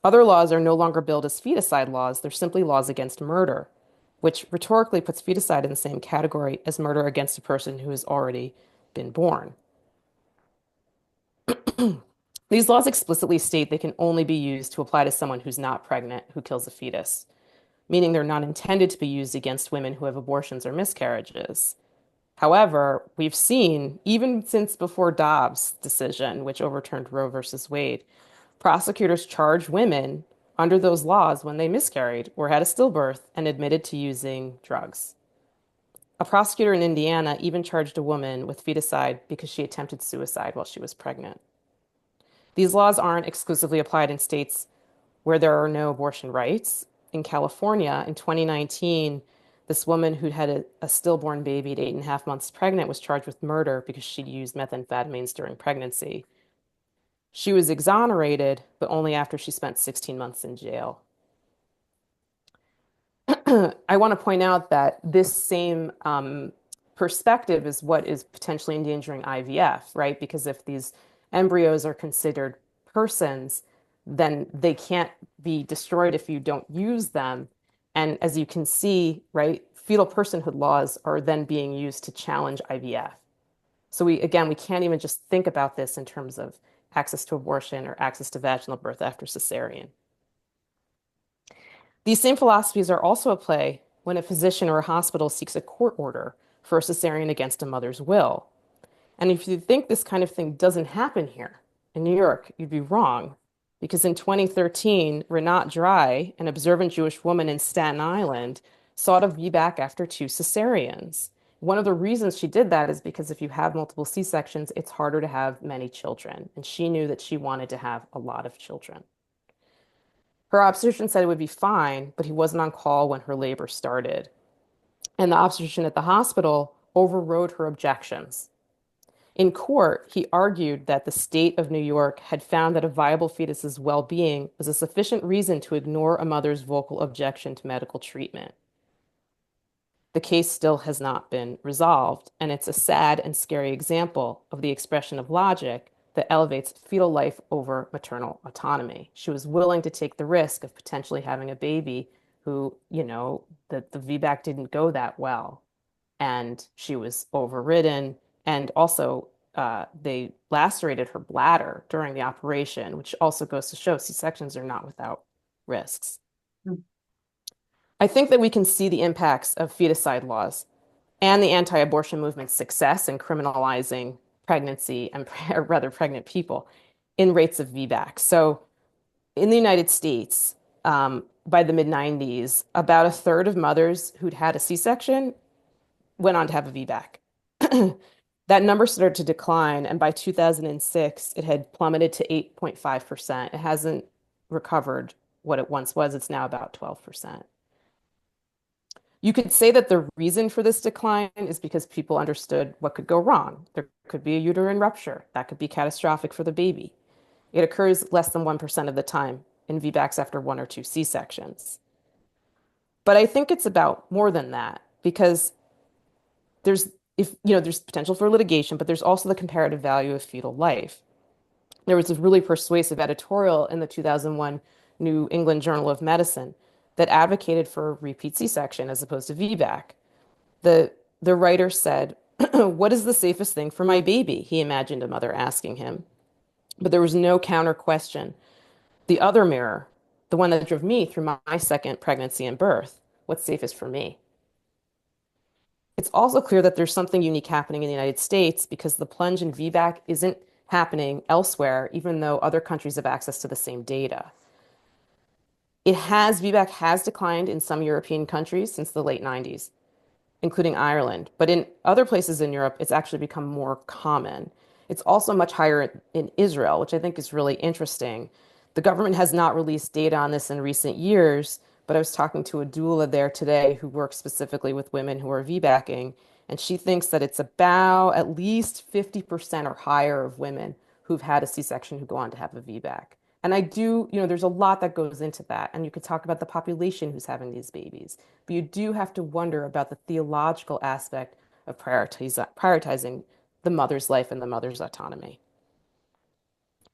Other laws are no longer billed as feticide laws, they're simply laws against murder, which rhetorically puts feticide in the same category as murder against a person who has already been born. These laws explicitly state they can only be used to apply to someone who's not pregnant who kills a fetus, meaning they're not intended to be used against women who have abortions or miscarriages. However, we've seen, even since before Dobbs' decision, which overturned Roe versus Wade, prosecutors charge women under those laws when they miscarried or had a stillbirth and admitted to using drugs. A prosecutor in Indiana even charged a woman with feticide because she attempted suicide while she was pregnant. These laws aren't exclusively applied in states where there are no abortion rights. In California, in 2019, this woman who'd had a stillborn baby at 8.5 months pregnant was charged with murder because she'd used methamphetamines during pregnancy. She was exonerated, but only after she spent 16 months in jail. I want to point out that this same perspective is what is potentially endangering IVF, right? Because if these embryos are considered persons, then they can't be destroyed if you don't use them. And as you can see, right, fetal personhood laws are then being used to challenge IVF. So we can't even just think about this in terms of access to abortion or access to vaginal birth after cesarean. These same philosophies are also at play when a physician or a hospital seeks a court order for a cesarean against a mother's will. And if you think this kind of thing doesn't happen here in New York, you'd be wrong. Because in 2013, Renat Dry, an observant Jewish woman in Staten Island, sought a VBAC after two cesareans. One of the reasons she did that is because if you have multiple C-sections, it's harder to have many children. And she knew that she wanted to have a lot of children. Her obstetrician said it would be fine, but he wasn't on call when her labor started. And the obstetrician at the hospital overrode her objections. In court, he argued that the state of New York had found that a viable fetus's well-being was a sufficient reason to ignore a mother's vocal objection to medical treatment. The case still has not been resolved, and it's a sad and scary example of the expression of logic that elevates fetal life over maternal autonomy. She was willing to take the risk of potentially having a baby who, the VBAC didn't go that well, and she was overridden, and also they lacerated her bladder during the operation, which also goes to show C-sections are not without risks. I think that we can see the impacts of feticide laws and the anti-abortion movement's success in criminalizing pregnancy and or rather pregnant people in rates of VBAC. So in the United States, by the mid 90s, about a third of mothers who'd had a C-section went on to have a VBAC. That number started to decline, and by 2006, it had plummeted to 8.5%. It hasn't recovered what it once was. It's now about 12%. You could say that the reason for this decline is because people understood what could go wrong. There could be a uterine rupture. That could be catastrophic for the baby. It occurs less than 1% of the time in VBACs after one or two C-sections. But I think it's about more than that because there's if you know there's potential for litigation, but there's also the comparative value of fetal life. There was a really persuasive editorial in the 2001 New England Journal of Medicine that advocated for repeat C-section as opposed to VBAC. The the writer said, "What is the safest thing for my baby?" He imagined a mother asking him, but there was no counter question. The other mirror, the one that drove me through my second pregnancy and birth, what's safest for me? It's also clear that there's something unique happening in the United States because the plunge in VBAC isn't happening elsewhere, even though other countries have access to the same data. VBAC has declined in some European countries since the late 90s, including Ireland. But in other places in Europe, it's actually become more common. It's also much higher in Israel, which I think is really interesting. The government has not released data on this in recent years, but I was talking to a doula there today who works specifically with women who are VBACing, and she thinks that it's about at least 50% or higher of women who've had a C-section who go on to have a VBAC. And I do, there's a lot that goes into that. And you could talk about the population who's having these babies. But you do have to wonder about the theological aspect of prioritizing the mother's life and the mother's autonomy.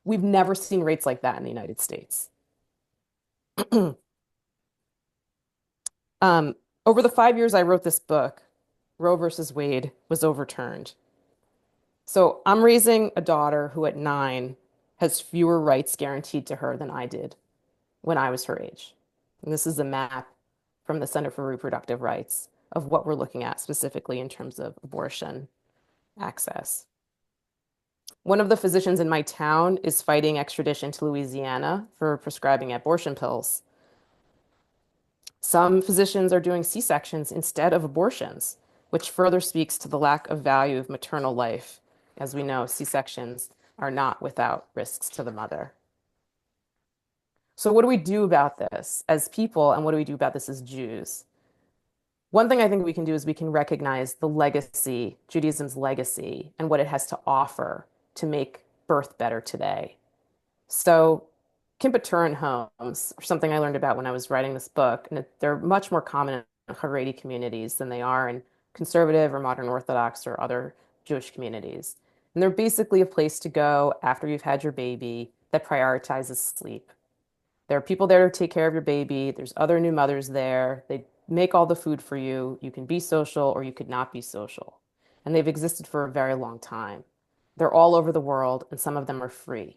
We've never seen rates like that in the United States. Um, Over the 5 years I wrote this book, Roe versus Wade was overturned. So I'm raising a daughter who at 9 has fewer rights guaranteed to her than I did when I was her age. And this is a map from the Center for Reproductive Rights of what we're looking at specifically in terms of abortion access. One of the physicians in my town is fighting extradition to Louisiana for prescribing abortion pills. Some physicians are doing C-sections instead of abortions, which further speaks to the lack of value of maternal life. As we know, C-sections are not without risks to the mother. So what do we do about this as people, and what do we do about this as Jews? One thing I think we can do is we can recognize the legacy, Judaism's legacy, and what it has to offer to make birth better today. So Kippur homes are something I learned about when I was writing this book, and they're much more common in Haredi communities than they are in conservative or modern Orthodox or other Jewish communities. And they're basically a place to go after you've had your baby that prioritizes sleep. There are people there to take care of your baby. There's other new mothers there. They make all the food for you. You can be social or you could not be social. And they've existed for a very long time. They're all over the world, and some of them are free.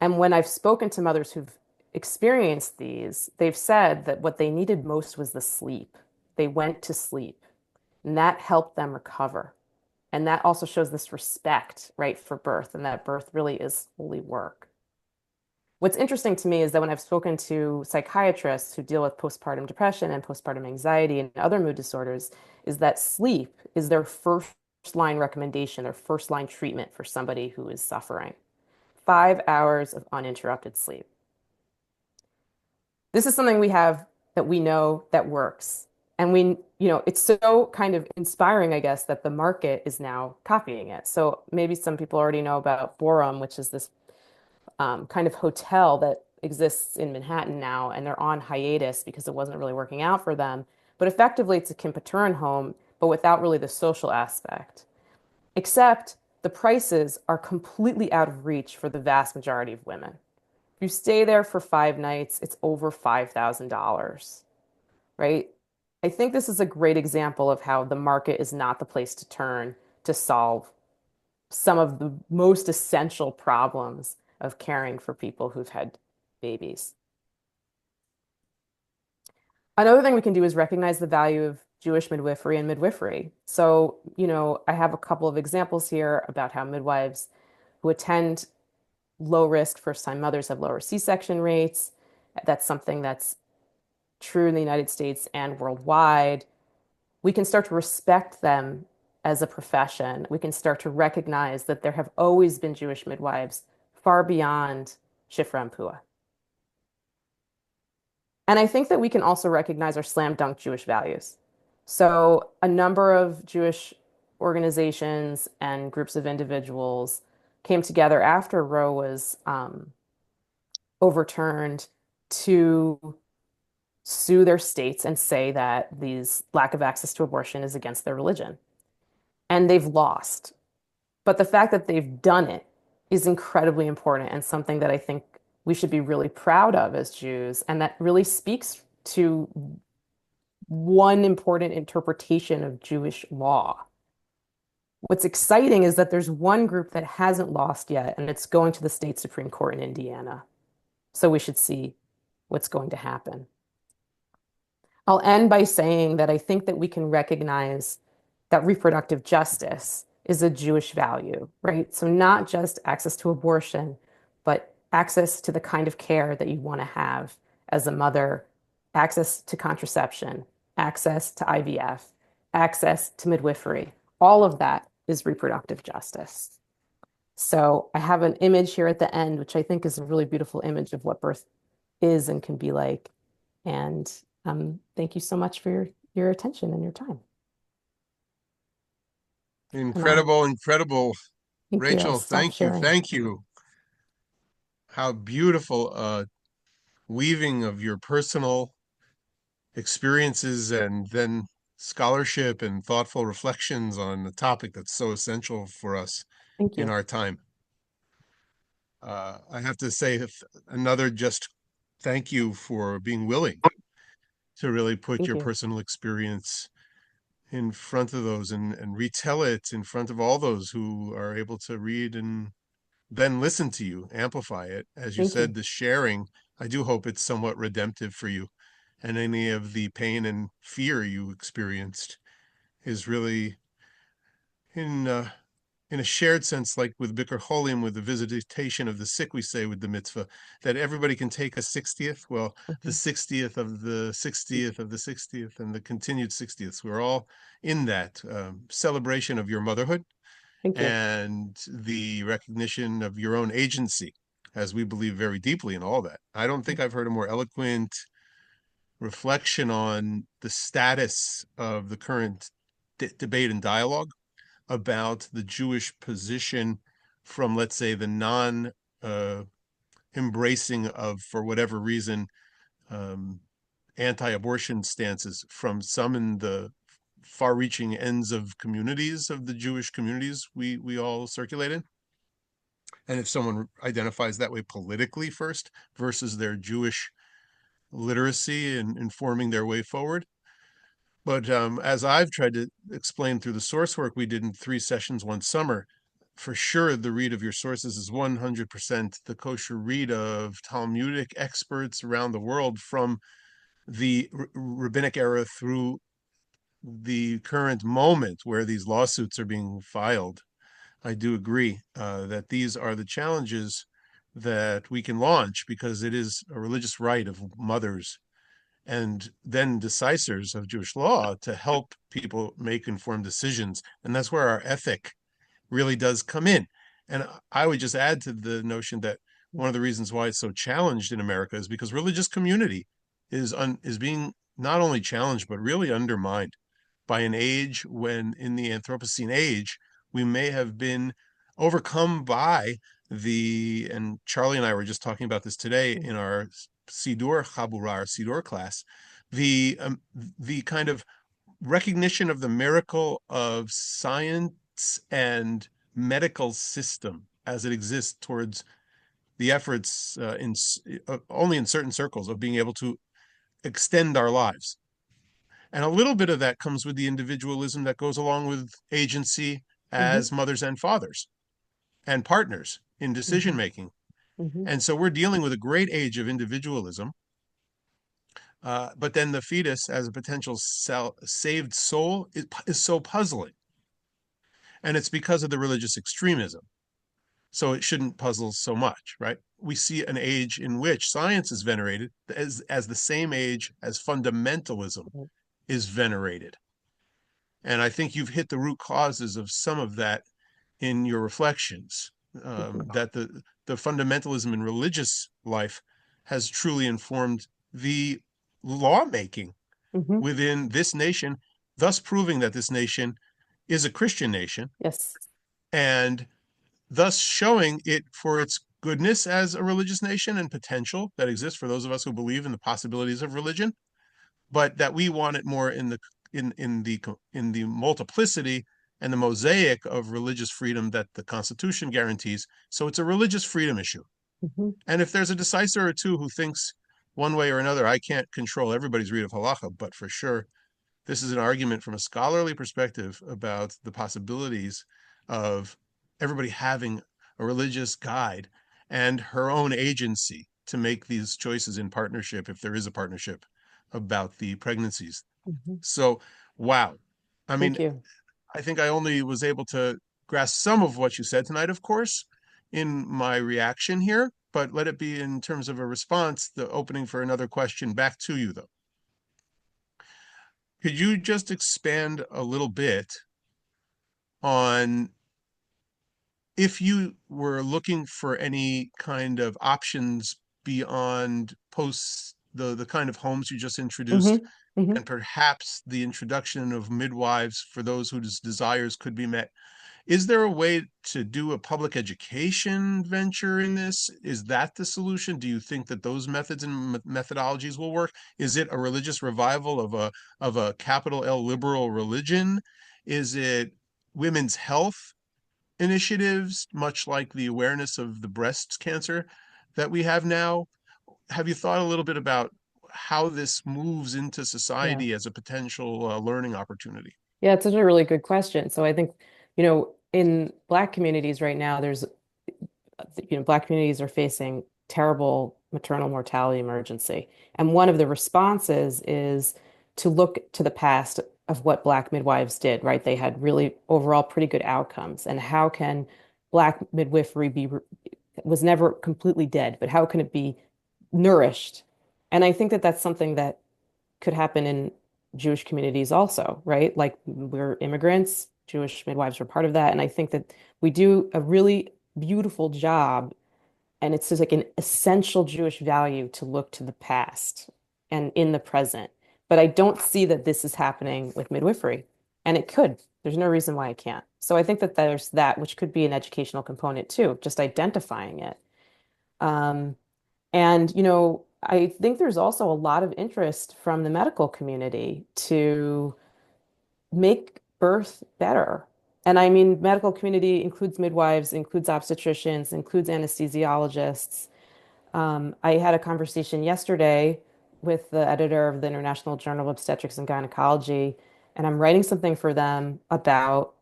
And when I've spoken to mothers who've experienced these, they've said that what they needed most was the sleep. They went to sleep, and that helped them recover. And that also shows this respect, right, for birth, and that birth really is holy work. What's interesting to me is that when I've spoken to psychiatrists who deal with postpartum depression and postpartum anxiety and other mood disorders, is that sleep is their first line recommendation, their first line treatment for somebody who is suffering. 5 hours of uninterrupted sleep. This is something we have that we know that works. And it's so kind of inspiring, I guess, that the market is now copying it. So maybe some people already know about Borum, which is this kind of hotel that exists in Manhattan now, and they're on hiatus because it wasn't really working out for them. But effectively, it's a Kippur home, but without really the social aspect. Except the prices are completely out of reach for the vast majority of women. If you stay there for 5 nights, it's over $5,000, right? I think this is a great example of how the market is not the place to turn to solve some of the most essential problems of caring for people who've had babies. Another thing we can do is recognize the value of Jewish midwifery and midwifery. So, I have a couple of examples here about how midwives who attend low risk first time mothers have lower C-section rates. That's something that's true in the United States and worldwide. We can start to respect them as a profession. We can start to recognize that there have always been Jewish midwives far beyond Shifra and Pua. And I think that we can also recognize our slam dunk Jewish values. So, a number of Jewish organizations and groups of individuals came together after Roe was overturned to sue their states and say that these lack of access to abortion is against their religion. And they've lost. But the fact that they've done it is incredibly important and something that I think we should be really proud of as Jews. And that really speaks to one important interpretation of Jewish law. What's exciting is that there's one group that hasn't lost yet, and it's going to the state Supreme Court in Indiana. So we should see what's going to happen. I'll end by saying that I think that we can recognize that reproductive justice is a Jewish value, right? So not just access to abortion, but access to the kind of care that you want to have as a mother, access to contraception, access to IVF, access to midwifery. All of that is reproductive justice. So I have an image here at the end, which I think is a really beautiful image of what birth is and can be like. And thank you so much for your attention and your time. And Incredible, incredible. thank you. I'll Rachel, stop thank you. sharing. Thank you. How beautiful weaving of your personal experiences and then scholarship and thoughtful reflections on the topic that's so essential for us Thank in you. our time. I have to say another just thank you for being willing to really put Thank your you. personal experience in front of those and retell it in front of all those who are able to read and then listen to you, amplify it. As you Thank said, you. the sharing, I do hope it's somewhat redemptive for you. And any of the pain and fear you experienced is really in in a shared sense, like with Bikur Cholim, with the visitation of the sick, we say with the mitzvah, that everybody can take a 60th. Well, the Mhm. 60th of the 60th of the 60th and the continued 60th. We're all in that celebration of your motherhood Thank you. and the recognition of your own agency, as we believe very deeply in all that. I don't think I've heard a more eloquent reflection on the status of the current debate and dialogue about the Jewish position from, let's say, the non embracing of, for whatever reason, um, anti-abortion stances from some in the far-reaching ends of communities of the Jewish communities we all circulate in. And if someone identifies that way politically first versus their Jewish literacy and informing their way forward. But as I've tried to explain through the source work we did in 3 sessions one summer, for sure the read of your sources is 100% the kosher read of Talmudic experts around the world from the rabbinic era through the current moment where these lawsuits are being filed. I do agree that these are the challenges that we can launch because it is a religious right of mothers and then decisors of Jewish law to help people make informed decisions. And that's where our ethic really does come in. And I would just add to the notion that one of the reasons why it's so challenged in America is because religious community is being not only challenged but really undermined by an age when in the Anthropocene age we may have been overcome by and Charlie and I were just talking about this today in our Siddur Chabura, our Siddur class, the kind of recognition of the miracle of science and medical system as it exists towards the efforts only in certain circles of being able to extend our lives. And a little bit of that comes with the individualism that goes along with agency Hmm. as mothers and fathers and partners in decision Hmm. making. Hmm. And so we're dealing with a great age of individualism But then the fetus as a potential saved soul is so puzzling. And it's because of the religious extremism. So it shouldn't puzzle so much, right? We see an age in which science is venerated as the same age as fundamentalism is venerated. And I think you've hit the root causes of some of that in your reflections, that the fundamentalism in religious life has truly informed the lawmaking Hmm. within this nation, thus proving that this nation is a Christian nation, Yes. and thus showing it for its goodness as a religious nation and potential that exists for those of us who believe in the possibilities of religion, but that we want it more in the multiplicity and the mosaic of religious freedom that the Constitution guarantees. So it's a religious freedom issue. Hmm. And if there's a decisor or two who thinks one way or another, I can't control everybody's read of halacha, but for sure this is an argument from a scholarly perspective about the possibilities of everybody having a religious guide and her own agency to make these choices in partnership, if there is a partnership, about the pregnancies. Hmm. So, wow. I mean, Thank you. I think I only was able to grasp some of what you said tonight, of course, in my reaction here, but let it be in terms of a response, the opening for another question back to you, though. Could you just expand a little bit on if you were looking for any kind of options beyond post the kind of homes you just Hmm. introduced, Hmm. and perhaps the introduction of midwives for those whose desires could be met? Is there a way to do a public education venture in this? Is that the solution? Do you think that those methods and methodologies will work? Is it a religious revival of a capital L liberal religion? Is it women's health initiatives, much like the awareness of the breast cancer that we have now? Have you thought a little bit about how this moves into Yeah. society as a potential learning opportunity? Yeah, it's such a really good question. So I think, in Black communities right now, Black communities are facing terrible maternal mortality emergency. And one of the responses is to look to the past of what Black midwives did, right? They had really overall pretty good outcomes. And how can Black midwifery was never completely dead, but how can it be nourished? And I think that that's something that could happen in Jewish communities also, right? Like we're immigrants, Jewish midwives are part of that. And I think that we do a really beautiful job, and it's just like an essential Jewish value to look to the past and in the present. But I don't see that this is happening with midwifery, and it could. There's no reason why it can't. So I think that there's that, which could be an educational component too, just identifying it. Um, and, I think there's also a lot of interest from the medical community to make birth better. And I mean, medical community includes midwives, includes obstetricians, includes anesthesiologists. I had a conversation yesterday with the editor of the International Journal of Obstetrics and Gynecology, and I'm writing something for them about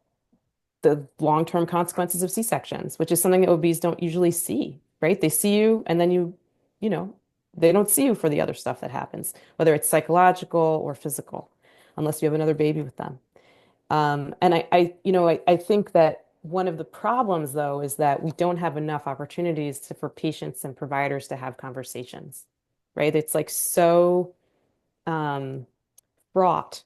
the long-term consequences of C-sections, which is something that OBs don't usually see, right? They see you and then you know, they don't see you for the other stuff that happens, whether it's psychological or physical, unless you have another baby with them. And I think that one of the problems, though, is that we don't have enough opportunities for patients and providers to have conversations, right? It's like so um, fraught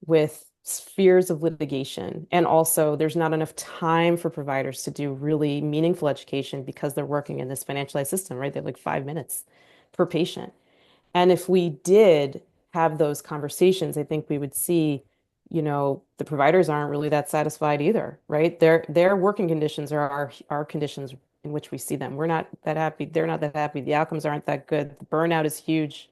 with spheres of litigation. And also, there's not enough time for providers to do really meaningful education because they're working in this financialized system, right? They're like 5 minutes per patient. And if we did have those conversations, I think we would see, the providers aren't really that satisfied either, right? Their working conditions are our conditions in which we see them. We're not that happy. They're not that happy. The outcomes aren't that good. The burnout is huge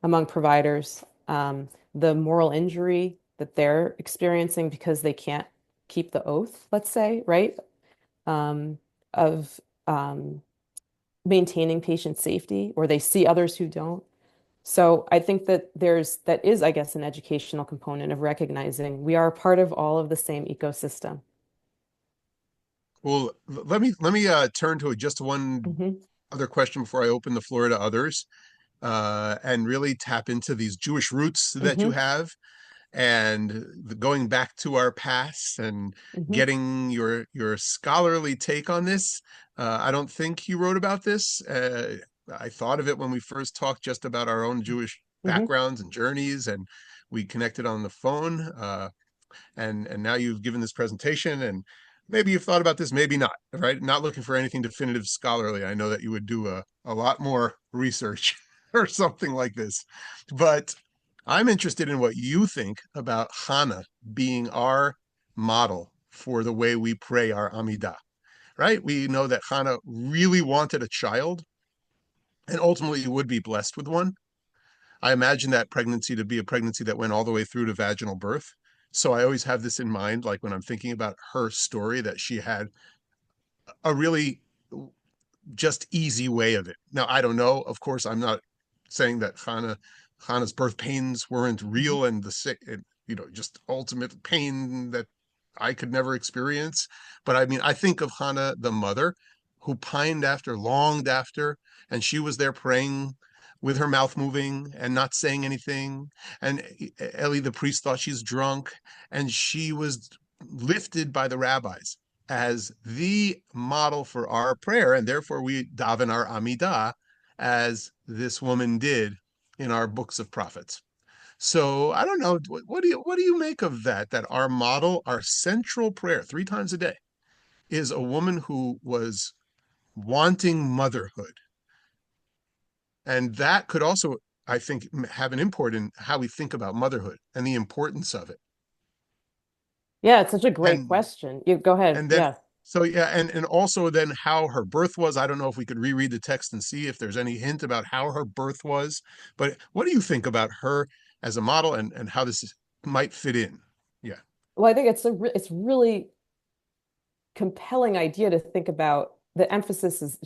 among providers. The moral injury that they're experiencing because they can't keep the oath, let's say, right? Um, of maintaining patient safety, or they see others who don't. So I think that that is, I guess, an educational component of recognizing we are a part of all of the same ecosystem. Well, let me turn to just one Hmm. other question before I open the floor to others. and really tap into these Jewish roots that you Hmm. have and going back to our past and Hmm. getting your scholarly take on this. I don't think you wrote about this. I thought of it when we first talked just about our own Jewish Hmm. backgrounds and journeys, and we connected on the phone. And now you've given this presentation, and maybe you've thought about this, maybe not, right? Not looking for anything definitive scholarly. I know that you would do a lot more research or something like this, but I'm interested in what you think about Hannah being our model for the way we pray our Amidah, right? We know that Hannah really wanted a child and ultimately would be blessed with one. I imagine that pregnancy to be a pregnancy that went all the way through to vaginal birth. So I always have this in mind, like when I'm thinking about her story, that she had a really just easy way of it. Now, I don't know. Of course, I'm not saying that Hannah's birth pains weren't Hmm. real and the sick, just ultimate pain that I could never experience. But I mean, I think of Hannah, the mother, who pined after, longed after, and she was there praying with her mouth moving and not saying anything. And Eli, the priest, thought she's drunk, and she was lifted by the rabbis as the model for our prayer, and therefore we daven our Amidah as this woman did in our books of prophets. So I don't know. What do you make of that? That our model, our central prayer, 3 times a day, is a woman who was wanting motherhood, and that could also, I think, have an import in how we think about motherhood and the importance of it. Yeah, it's such a great And question. You go ahead. and then Yeah. so yeah, and also then how her birth was. I don't know if we could reread the text and see if there's any hint about how her birth was, but what do you think about her as a model and how might fit in? Yeah. Well, I think it's really compelling idea to think about. The emphasis is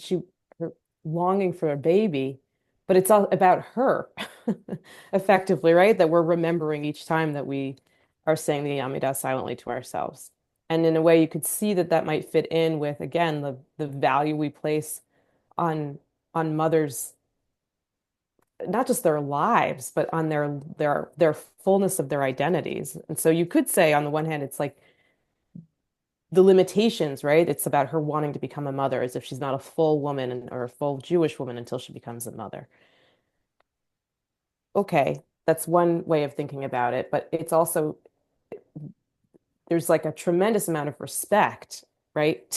her longing for a baby, but it's all about her effectively, right? That we're remembering each time that we are saying the Amidah silently to ourselves. And in a way, you could see that that might fit in with, again, the value we place on mothers, not just their lives, but on their fullness of their identities. And so you could say, on the one hand, it's like the limitations, right? It's about her wanting to become a mother, as if she's not a full woman or a full Jewish woman until she becomes a mother. Okay, that's one way of thinking about it, but it's also there's like a tremendous amount of respect, right,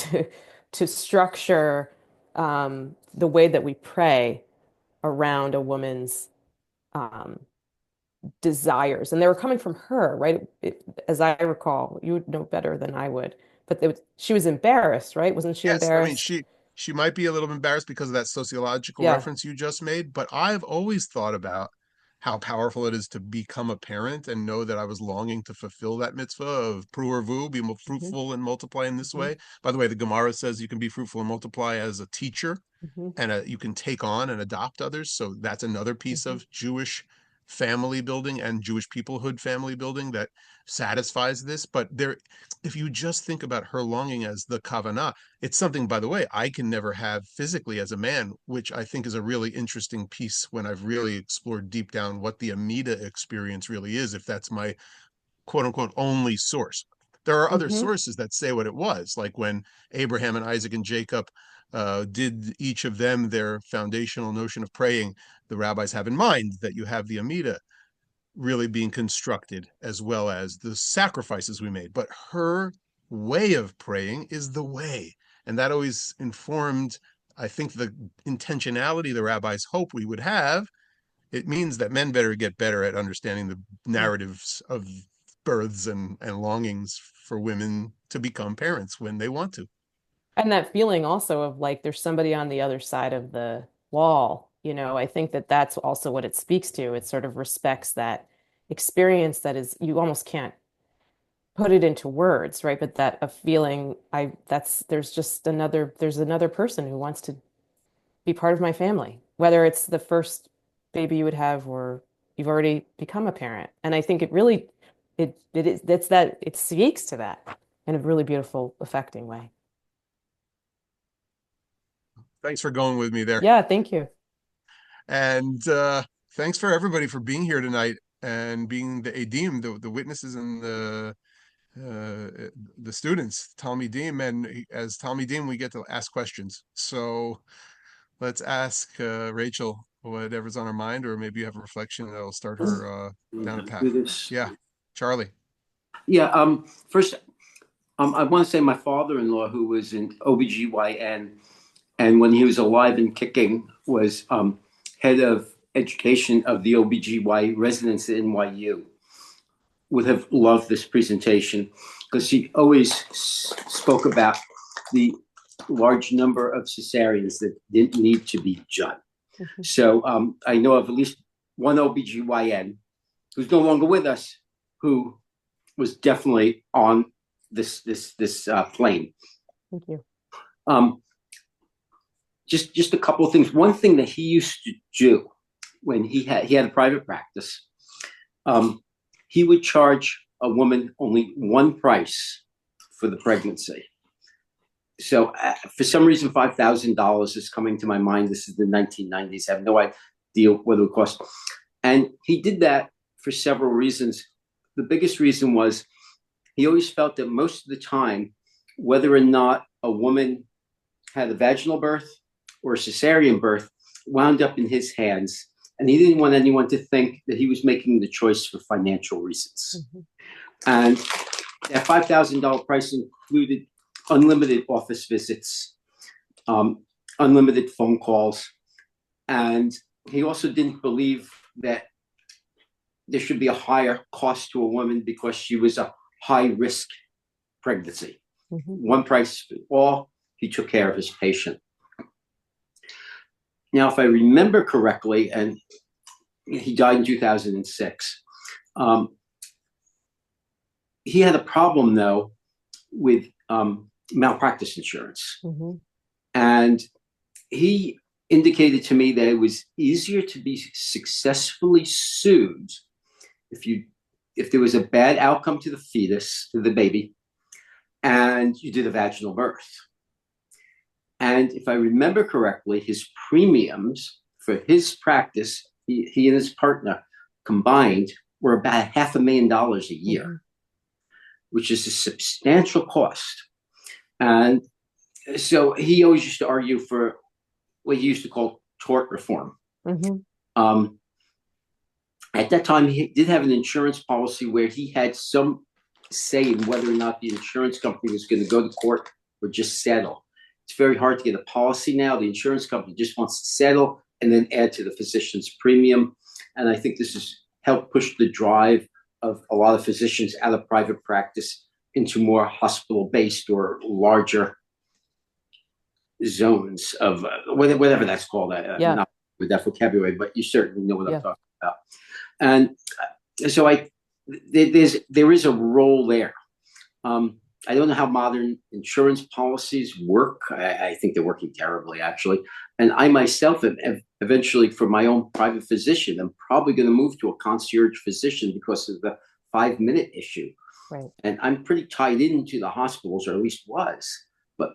to structure the way that we pray around a woman's um, desires, and they were coming from her, right? As I recall, you would know better than I would, but she was embarrassed, right? Wasn't she Yes, I mean embarrassed? she might be a little embarrassed because of that sociological Yeah. reference you just made, but I've always thought about how powerful it is to become a parent and know that I was longing to fulfill that mitzvah of pru urvu, be Hmm. fruitful and multiply in this Hmm. way. By the way, the Gemara says you can be fruitful and multiply as a teacher, Hmm. and you can take on and adopt others. So that's another piece Hmm. of Jewish family building and Jewish peoplehood family building that satisfies this. But there, if you just think about her longing as the kavanah, it's something, by the way, I can never have physically as a man, which I think is a really interesting piece when I've really explored deep down what the Amida experience really is, if that's my quote unquote only source. There are other Hmm. sources that say what it was, like when Abraham and Isaac and Jacob did each of them their foundational notion of praying. The rabbis have in mind that you have the Amida really being constructed as well as the sacrifices we made. But her way of praying is the way. And that always informed, I think, the intentionality the rabbis hope we would have. It means that men better get better at understanding the narratives of births and longings for women to become parents when they want to. And that feeling also of like there's somebody on the other side of the wall, I think that that's also what it speaks to. It sort of respects that experience that is, you almost can't put it into words, right? But that a feeling, there's another person who wants to be part of my family, whether it's the first baby you would have or you've already become a parent. And I think it speaks to that in a really beautiful, affecting way. Thanks for going with me there. Yeah, thank you. And thanks for everybody for being here tonight and being the Adim, the witnesses and the students, Talmud Dean. And as Talmud Dean, we get to ask questions. So let's ask Rachel whatever's on her mind, or maybe you have a reflection that'll start her down a path. Do this. Yeah, Charlie. Yeah. First, I want to say my father-in-law, who was in OBGYN, and when he was alive and kicking, was head of education of the OBGY residents at NYU, would have loved this presentation because he always spoke about the large number of cesareans that didn't need to be done. Mhm. So I know of at least one OBGYN who's no longer with us, who was definitely on this plane. Thank you. Um, just a couple of things. One thing that he used to do when he had a private practice, he would charge a woman only one price for the pregnancy. So for some reason, $5,000 is coming to my mind. This is the 1990s. I have no idea what it would cost. And he did that for several reasons. The biggest reason was he always felt that most of the time, whether or not a woman had a vaginal birth or a cesarean birth, wound up in his hands. And he didn't want anyone to think that he was making the choice for financial reasons. Mhm. And that $5,000 price included unlimited office visits, unlimited phone calls. And he also didn't believe that there should be a higher cost to a woman because she was a high risk pregnancy. Mhm. One price for all, he took care of his patient. Now, if I remember correctly, and he died in 2006, he had a problem, though, with malpractice insurance. Mhm. And he indicated to me that it was easier to be successfully sued if there was a bad outcome to the fetus, to the baby, and you did a vaginal birth. And if I remember correctly, his premiums for his practice, he and his partner combined, were about $500,000 a year, Mhm. which is a substantial cost. And so he always used to argue for what he used to call tort reform. Mhm. At that time, he did have an insurance policy where he had some say in whether or not the insurance company was going to go to court or just settle. It's very hard to get a policy now. The insurance company just wants to settle and then add to the physician's premium. And I think this has helped push the drive of a lot of physicians out of private practice into more hospital-based or larger zones of whatever that's called. Yeah. Not with that vocabulary, but you certainly know what Yeah. I'm talking about. And so there is a role there. I don't know how modern insurance policies work. I think they're working terribly, actually. And I myself have eventually, for my own private physician, I'm probably going to move to a concierge physician because of the 5-minute issue. Right. And I'm pretty tied into the hospitals, or at least was. But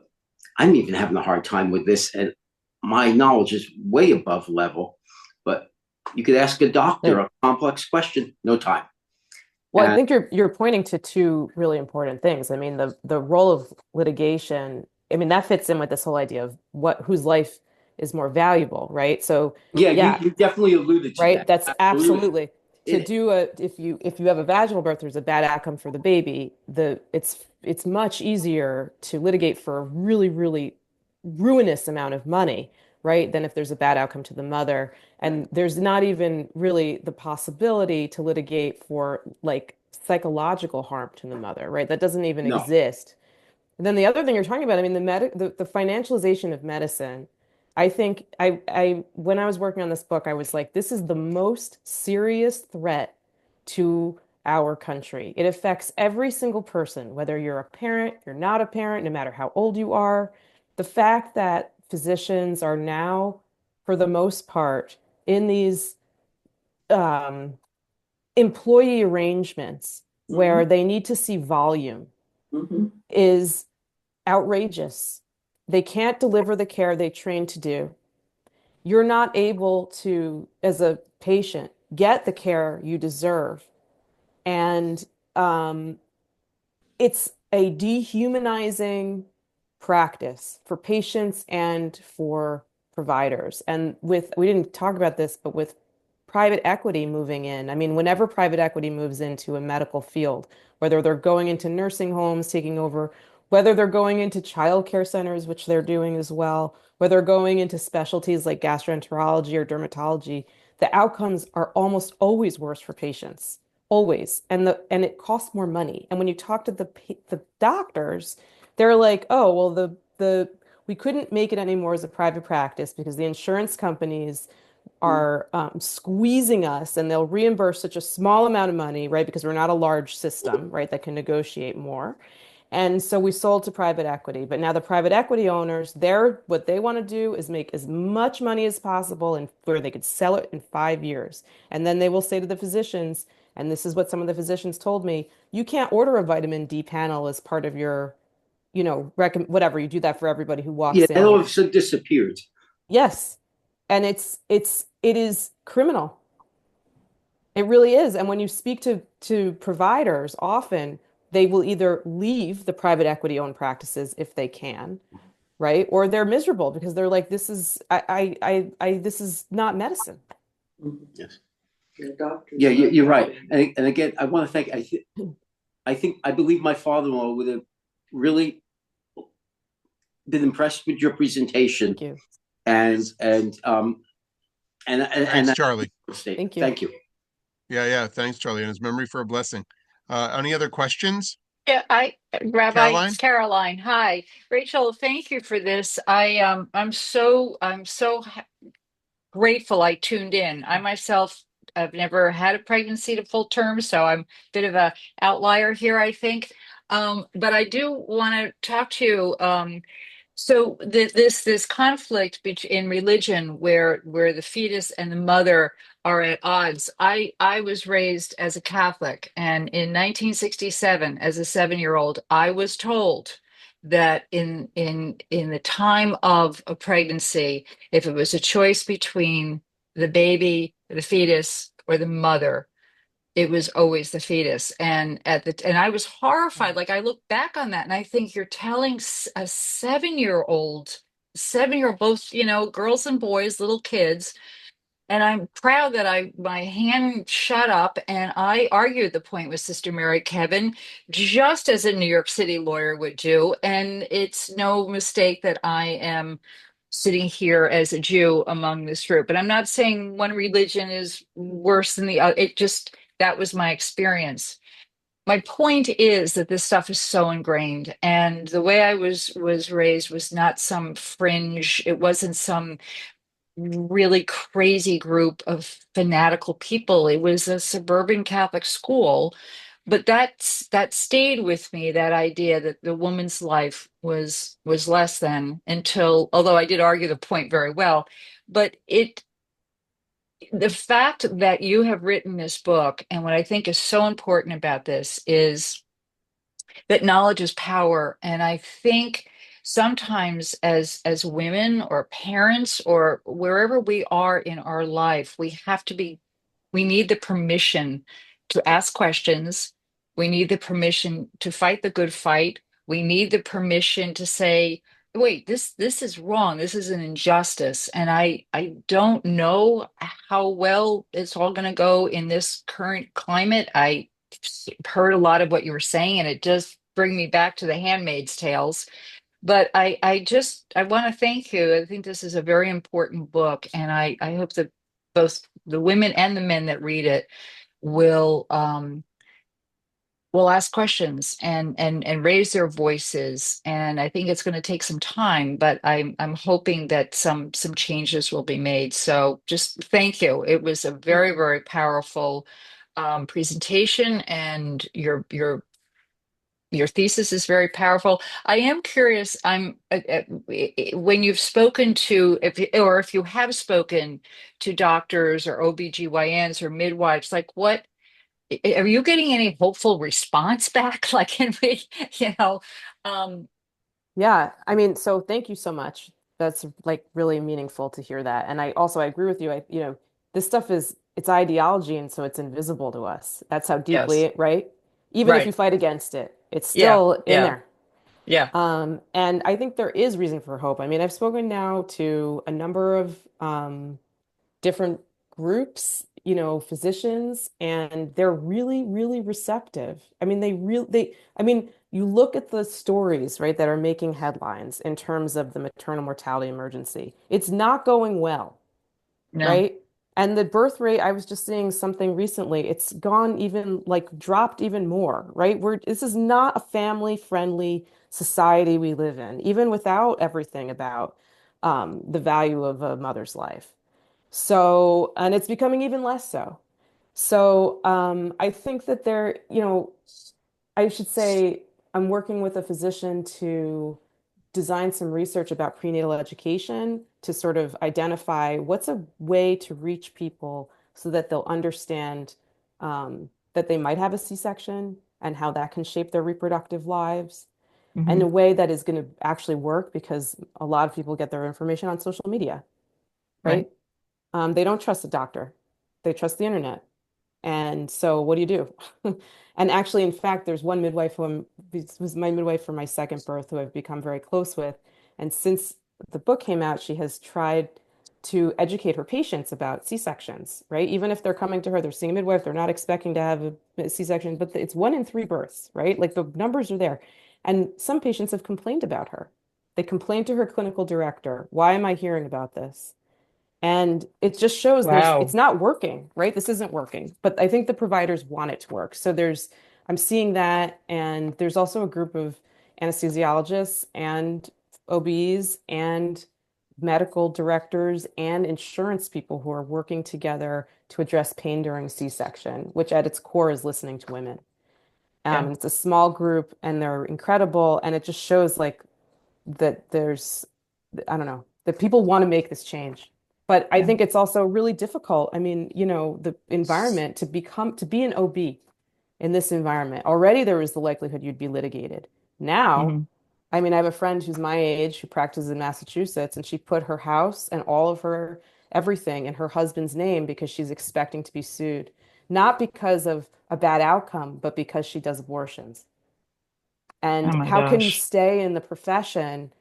I'm even having a hard time with this. And my knowledge is way above level. But you could ask a doctor Yeah. a complex question, no time. Well, I And think you're pointing to two really important things. I mean, the role of litigation, I mean, that fits in with this whole idea of whose life is more valuable, right? So, yeah, yeah, you definitely alluded to right? that. That's Absolutely. absolutely to It, do a if you have a vaginal birth, there's a bad outcome for the baby. It's much easier to litigate for a really, really ruinous amount of money, right? Than if there's a bad outcome to the mother. And there's not even really the possibility to litigate for like psychological harm to the mother, right? That doesn't even no, exist. And then the other thing you're talking about, I mean, the financialization of medicine. I think when I was working on this book, I was like, this is the most serious threat to our country. It affects every single person, whether you're a parent, you're not a parent, no matter how old you are. The fact that physicians are now, for the most part, in these um, employee arrangements mm-hmm. where they need to see volume Mm-hmm. is outrageous. They can't deliver the care they trained to do. you're not able to, as a patient, get the care you deserve. And um, it's a dehumanizing practice for patients and for providers. And with, we didn't talk about this, but with private equity moving in, I mean, whenever private equity moves into a medical field, whether they're going into nursing homes, taking over, whether they're going into childcare centers, which they're doing as well, whether they're going into specialties like gastroenterology or dermatology, the outcomes are almost always worse for patients. Always. And it costs more money. And when you talk to the doctors, they're like, "Oh, well the we couldn't make it anymore as a private practice because the insurance companies are squeezing us and they'll reimburse such a small amount of money, right? Because we're not a large system, right, that can negotiate more. And so we sold to private equity. But now the private equity owners, what they want to do is make as much money as possible and where they could sell it in 5 years. And then they will say to the physicians, and this is what some of the physicians told me, you can't order a vitamin D panel as part of your, whatever. You do that for everybody who Yeah, walks that all in. of a sudden disappeared. Yes. And it is criminal. It really is. And when you speak to providers, often they will either leave the private equity owned practices if they can, right? Or they're miserable because they're like, this is not medicine. Yes. Yeah, you're right. And again, I want to thank. I believe my father-in-law would have really been impressed with your presentation Thank you. and and Thanks, Charlie. Thank you. Thank you. Yeah, yeah. Thanks, Charlie, and his memory for a blessing. Any other questions, Yeah, Rabbi, it's Caroline? Caroline. Hi, Rachel. Thank you for this. I'm so grateful I tuned in. I myself have never had a pregnancy to full term, so I'm a bit of a outlier here, I think. But I do want to talk to you. So this conflict in religion where the fetus and the mother are at odds. I was raised as a Catholic, and in 1967, as a 7-year-old, I was told that in the time of a pregnancy, if it was a choice between the baby, the fetus, or the mother, it was always the fetus. And I was horrified. Like I look back on that and I think you're telling a 7-year old, both, girls and boys, little kids, and I'm proud that my hand shut up and I argued the point with Sister Mary Kevin, just as a New York City lawyer would do. And it's no mistake that I am sitting here as a Jew among this group. But I'm not saying one religion is worse than the other. It just, that was my experience. My point is that this stuff is so ingrained, and the way I was raised was not some fringe. It wasn't some really crazy group of fanatical people. It was a suburban Catholic school, but that stayed with me, that idea that the woman's life was less than, until, although I did argue the point very well, but the fact that you have written this book, and what I think is so important about this is that knowledge is power. And I think sometimes as women or parents or wherever we are in our life, we need the permission to ask questions. We need the permission to fight the good fight. We need the permission to say, wait, this is wrong. This is an injustice. And I don't know how well it's all going to go in this current climate. I heard a lot of what you were saying, and it does bring me back to the Handmaid's Tales. But I want to thank you. I think this is a very important book, and I hope that both the women and the men that read it will will ask questions and raise their voices. And I think it's going to take some time, but I'm hoping that some changes will be made. So just thank you. It was a very, very powerful presentation, and your thesis is very powerful. I am curious. When you've spoken to, if you have spoken to doctors or OBGYNs or midwives, like what are you getting any hopeful response back? Like, can we, you know, um, Yeah, I mean, so thank you so much. That's like really meaningful to hear that. And I agree with you. This stuff it's ideology, and so it's invisible to us. That's how Yes. deeply, right? Even if you Right. fight against it, it's Yeah. still in Yeah. there. Yeah. And I think there is reason for hope. I mean, I've spoken now to a number of different groups, physicians, and they're really, really receptive. I mean, I mean, you look at the stories, right, that are making headlines in terms of the maternal mortality emergency. It's not going well, No. right? And the birth rate, I was just seeing something recently, it's gone even like dropped even more, right? This is not a family-friendly society we live in, even without everything about the value of a mother's life. So, and it's becoming even less so. So, I think that I should say I'm working with a physician to design some research about prenatal education to sort of identify what's a way to reach people so that they'll understand that they might have a C-section and how that can shape their reproductive lives in Hmm. a way that is going to actually work because a lot of people get their information on social media, Right. right? They don't trust the doctor. They trust the internet. And so what do you do? And actually, in fact, there's one midwife was my midwife for my second birth who I've become very close with. And since the book came out, she has tried to educate her patients about C-sections, right? Even if they're coming to her, they're seeing a midwife, they're not expecting to have a C-section, but it's 1 in 3 births, right? Like the numbers are there. And some patients have complained about her. They complained to her clinical director, why am I hearing about this? And it just shows it's Wow. not working, right? This isn't working. But I think the providers want it to work. So I'm seeing that. And there's also a group of anesthesiologists and OBs and medical directors and insurance people who are working together to address pain during C-section, which at its core is listening to women. Yeah. And it's a small group and they're incredible. And it just shows like that I don't know, that people want to make this change. But I Yeah. think it's also really difficult. I mean, the environment to be an OB in this environment, already there was the likelihood you'd be litigated. Now, Hmm. I mean, I have a friend who's my age who practices in Massachusetts, and she put her house and all of her everything in her husband's name because she's expecting to be sued, not because of a bad outcome, but because she does abortions. Oh And my how can you gosh. stay in the profession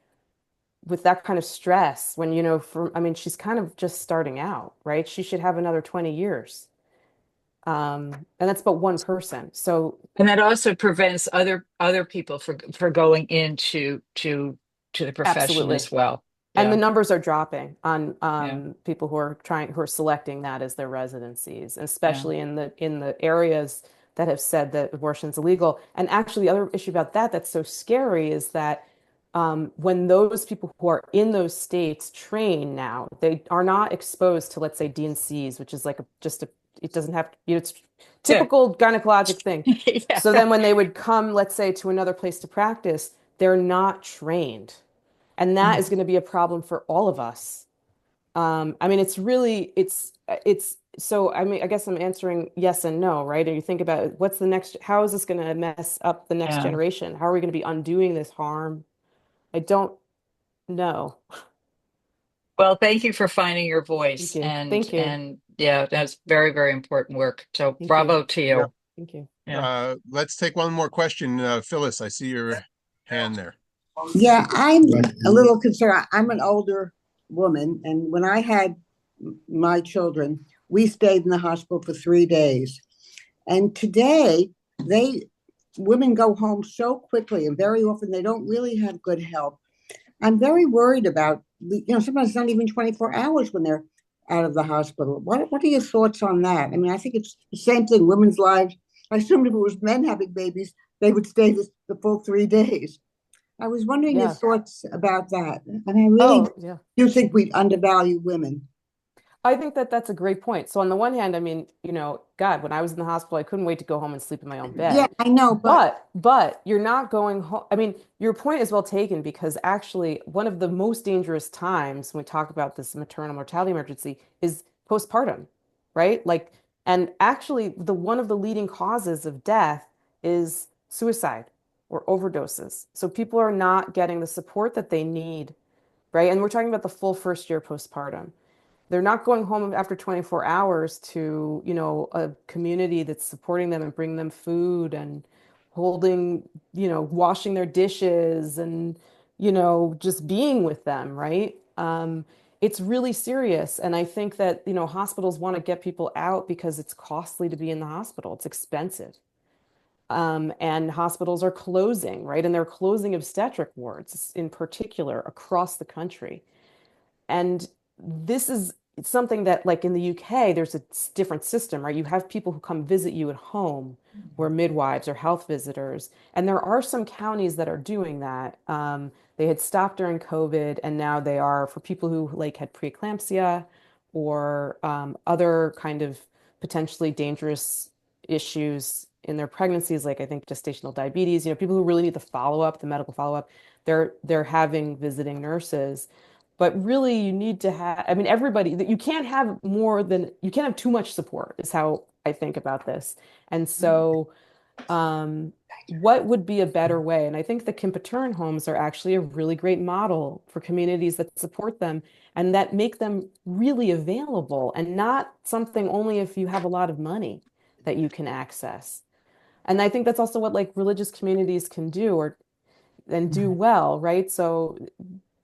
with that kind of stress when, I mean, she's kind of just starting out, right? She should have another 20 years. And that's but one person. So And that also prevents other people for going into to the profession absolutely. as well. And the Yeah. numbers are dropping on Yeah. people who are selecting that as their residencies, Yeah. especially in the areas that have said that abortion's illegal. And actually, the other issue about that's so scary is that when those people who are in those states train now, they are not exposed to, let's say, D&Cs, which is like it doesn't have, it's Yeah. typical gynecologic thing. So Yeah. then when they would come, let's say, to another place to practice, they're not trained. And that is Mhm. going to be a problem for all of us. I mean, so I mean, I guess I'm answering yes and no, right? And you think about what's the next, how is this going to mess up the next Yeah. generation? How are we going to be undoing this harm? I don't know. Well, thank you for finding your Thank voice you. Thank you. and yeah, that's very, very important work. So Thank you. bravo to Yep. you. Thank you. Yeah. Let's take one more question. Phyllis, I see your hand there. Yeah, I'm a little concerned. I'm an older woman, and when I had my children, we stayed in the hospital for 3 days. And today, they women go home so quickly, and very often they don't really have good help. I'm very worried about, sometimes it's not even 24 hours when they're out of the hospital. What are your thoughts on that? I mean, I think it's the same thing, women's lives. I assumed if it was men having babies, they would stay the full 3 days. I was wondering your Yeah. thoughts about that. And I really Oh, yeah. do think we undervalue women. I think that that's a great point. So on the one hand, I mean, God, when I was in the hospital, I couldn't wait to go home and sleep in my own Yeah, bed. I know, but But you're not going home. I mean, your point is well taken because actually one of the most dangerous times when we talk about this maternal mortality emergency is postpartum, right? Like, and actually the one of the leading causes of death is suicide or overdoses. So people are not getting the support that they need right? And we're talking about the full first year postpartum. They're not going home after 24 hours to, a community that's supporting them and bringing them food and holding, washing their dishes and, just being with them, right? It's really serious. And I think that, hospitals want to get people out because it's costly to be in the hospital. It's expensive. And hospitals are closing, right? And they're closing obstetric wards in particular across the country. And this is something that, like in the UK, there's a different system, right? You have people who come visit you at home, who are midwives or health visitors. And there are some counties that are doing that. They had stopped during COVID, and now they are for people who like had preeclampsia or other kind of potentially dangerous issues in their pregnancies, like I think gestational diabetes, people who really need the follow-up, the medical follow-up, they're having visiting nurses. But really, you need to have, I mean, everybody, that you can't have more than, you can't have too much support, is how I think about this. And so, what would be a better way? And I think the Kimpaturin homes are actually a really great model for communities that support them and that make them really available and not something only if you have a lot of money that you can access. And I think that's also what like religious communities can do or and do well, right? So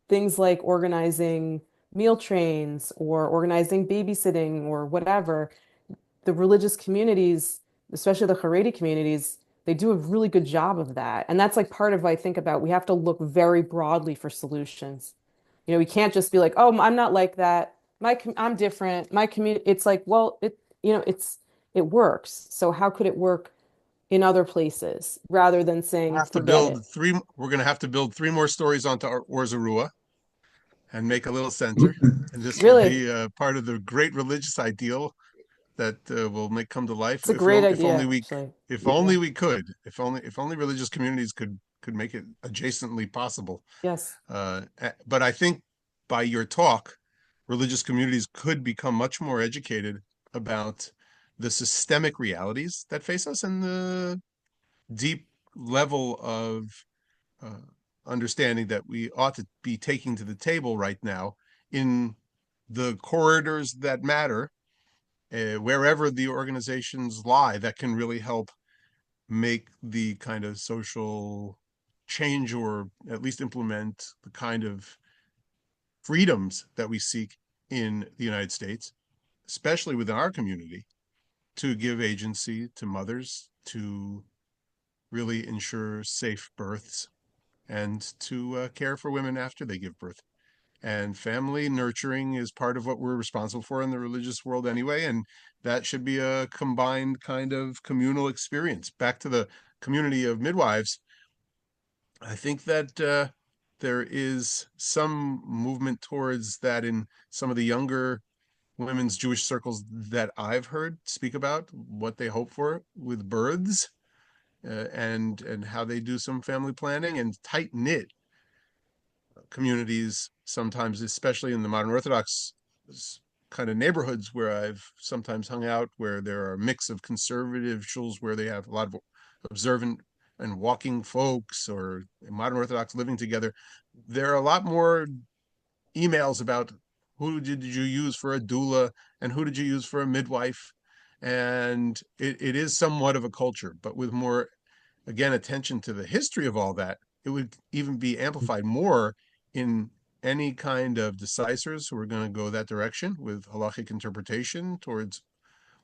things like organizing meal trains or organizing babysitting or whatever, the religious communities, especially the Haredi communities, they do a really good job of that. And that's like part of, I think about, we have to look very broadly for solutions. We can't just be like, oh, I'm not like that. I'm different. My community, it's like, well, it works. So how could it work in other places rather than saying, forget it? We're going to have to build three more stories onto Orzarua and make a little center. And this will Really, be part of the great religious ideal that will make come to life. it's a great idea, actually. Yeah. If only religious communities could make it adjacently possible. Yes. But I think by your talk, religious communities could become much more educated about the systemic realities that face us and the deep level of uh, understanding that we ought to be taking to the table right now in the corridors that matter, wherever the organizations lie that can really help make the kind of social change or at least implement the kind of freedoms that we seek in the United States, especially within our community, to give agency to mothers, to really ensure safe births, and to care for women after they give birth. And family nurturing is part of what we're responsible for in the religious world anyway. And that should be a combined kind of communal experience. Back to the community of midwives, I think that there is some movement towards that in some of the younger women's Jewish circles that I've heard speak about what they hope for with births, and how they do some family planning and tight knit communities sometimes, especially in the modern Orthodox kind of neighborhoods where I've sometimes hung out, where there are a mix of conservative shuls where they have a lot of observant and walking folks or modern Orthodox living together. There are a lot more emails about who did you use for a doula and who did you use for a midwife. And it is somewhat of a culture, but with more, again, attention to the history of all that, it would even be amplified more in any kind of decisors who are going to go that direction with halachic interpretation towards,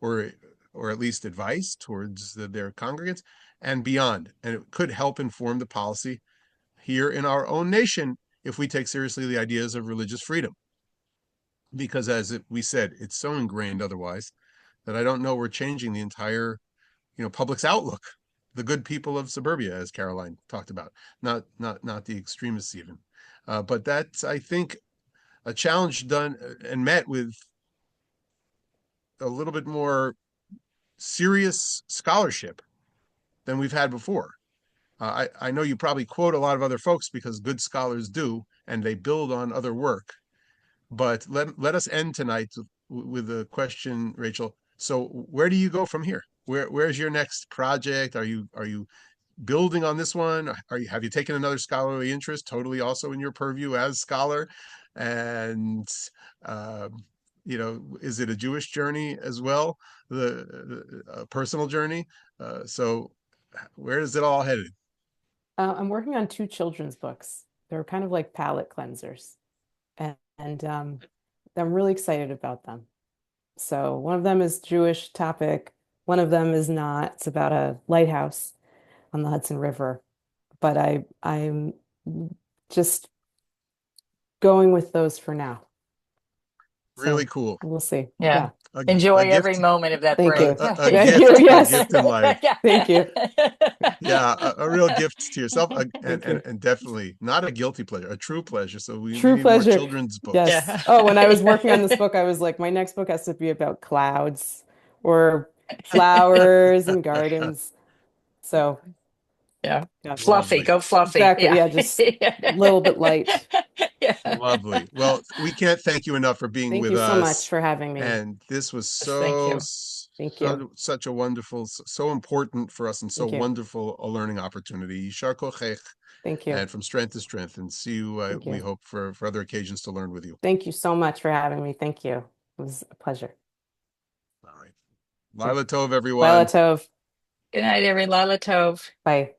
or or at least advice towards their congregants and beyond. And it could help inform the policy here in our own nation if we take seriously the ideas of religious freedom. Because as we said, it's so ingrained otherwise that I don't know we're changing the entire public's outlook, the good people of suburbia, as Caroline talked about, not the extremists even. But that's, I think, a challenge done and met with a little bit more serious scholarship than we've had before. I know you probably quote a lot of other folks because good scholars do, and they build on other work. But let us end tonight with a question, Rachel. So where do you go from here? Where's your next project? Are you building on this one? Have you taken another scholarly interest, totally also in your purview as scholar? And is it a Jewish journey as well, a personal journey? So where is it all headed? I'm working on two children's books. They're kind of like palate cleansers, and I'm really excited about them. So one of them is Jewish topic. One of them is not. It's about a lighthouse on the Hudson River. But I'm just going with those for now. Really So cool. we'll see. Yeah. A Enjoy every gift, moment of that Thank break. you. a Thank gift, you. a Yes. gift in life. Thank you. Yeah, a real gift to yourself, Thank you. and definitely not a guilty pleasure, a true pleasure. So we True need more pleasure. children's books. Yes. Oh, when I was working on this book, I was like, my next book has to be about clouds or flowers and gardens. So, Yeah. yeah, Fluffy. Lovely. Go fluffy. exactly. Yeah. Yeah, just a little bit light. Yeah. Lovely. Well, we can't thank you enough for being Thank with you so much us. for having me. And this was Thank you. Thank you. such a wonderful, so important for us, and so Thank you. wonderful a learning opportunity. Yishar kochech, Thank you. and from strength to strength. And see you, Thank we you. hope, for other occasions to learn with you. Thank you so much for having me. Thank you. It was a pleasure. All right. Okay. Lila Tov, Lila everyone. Tov. Good night, every Lala Tov. Bye.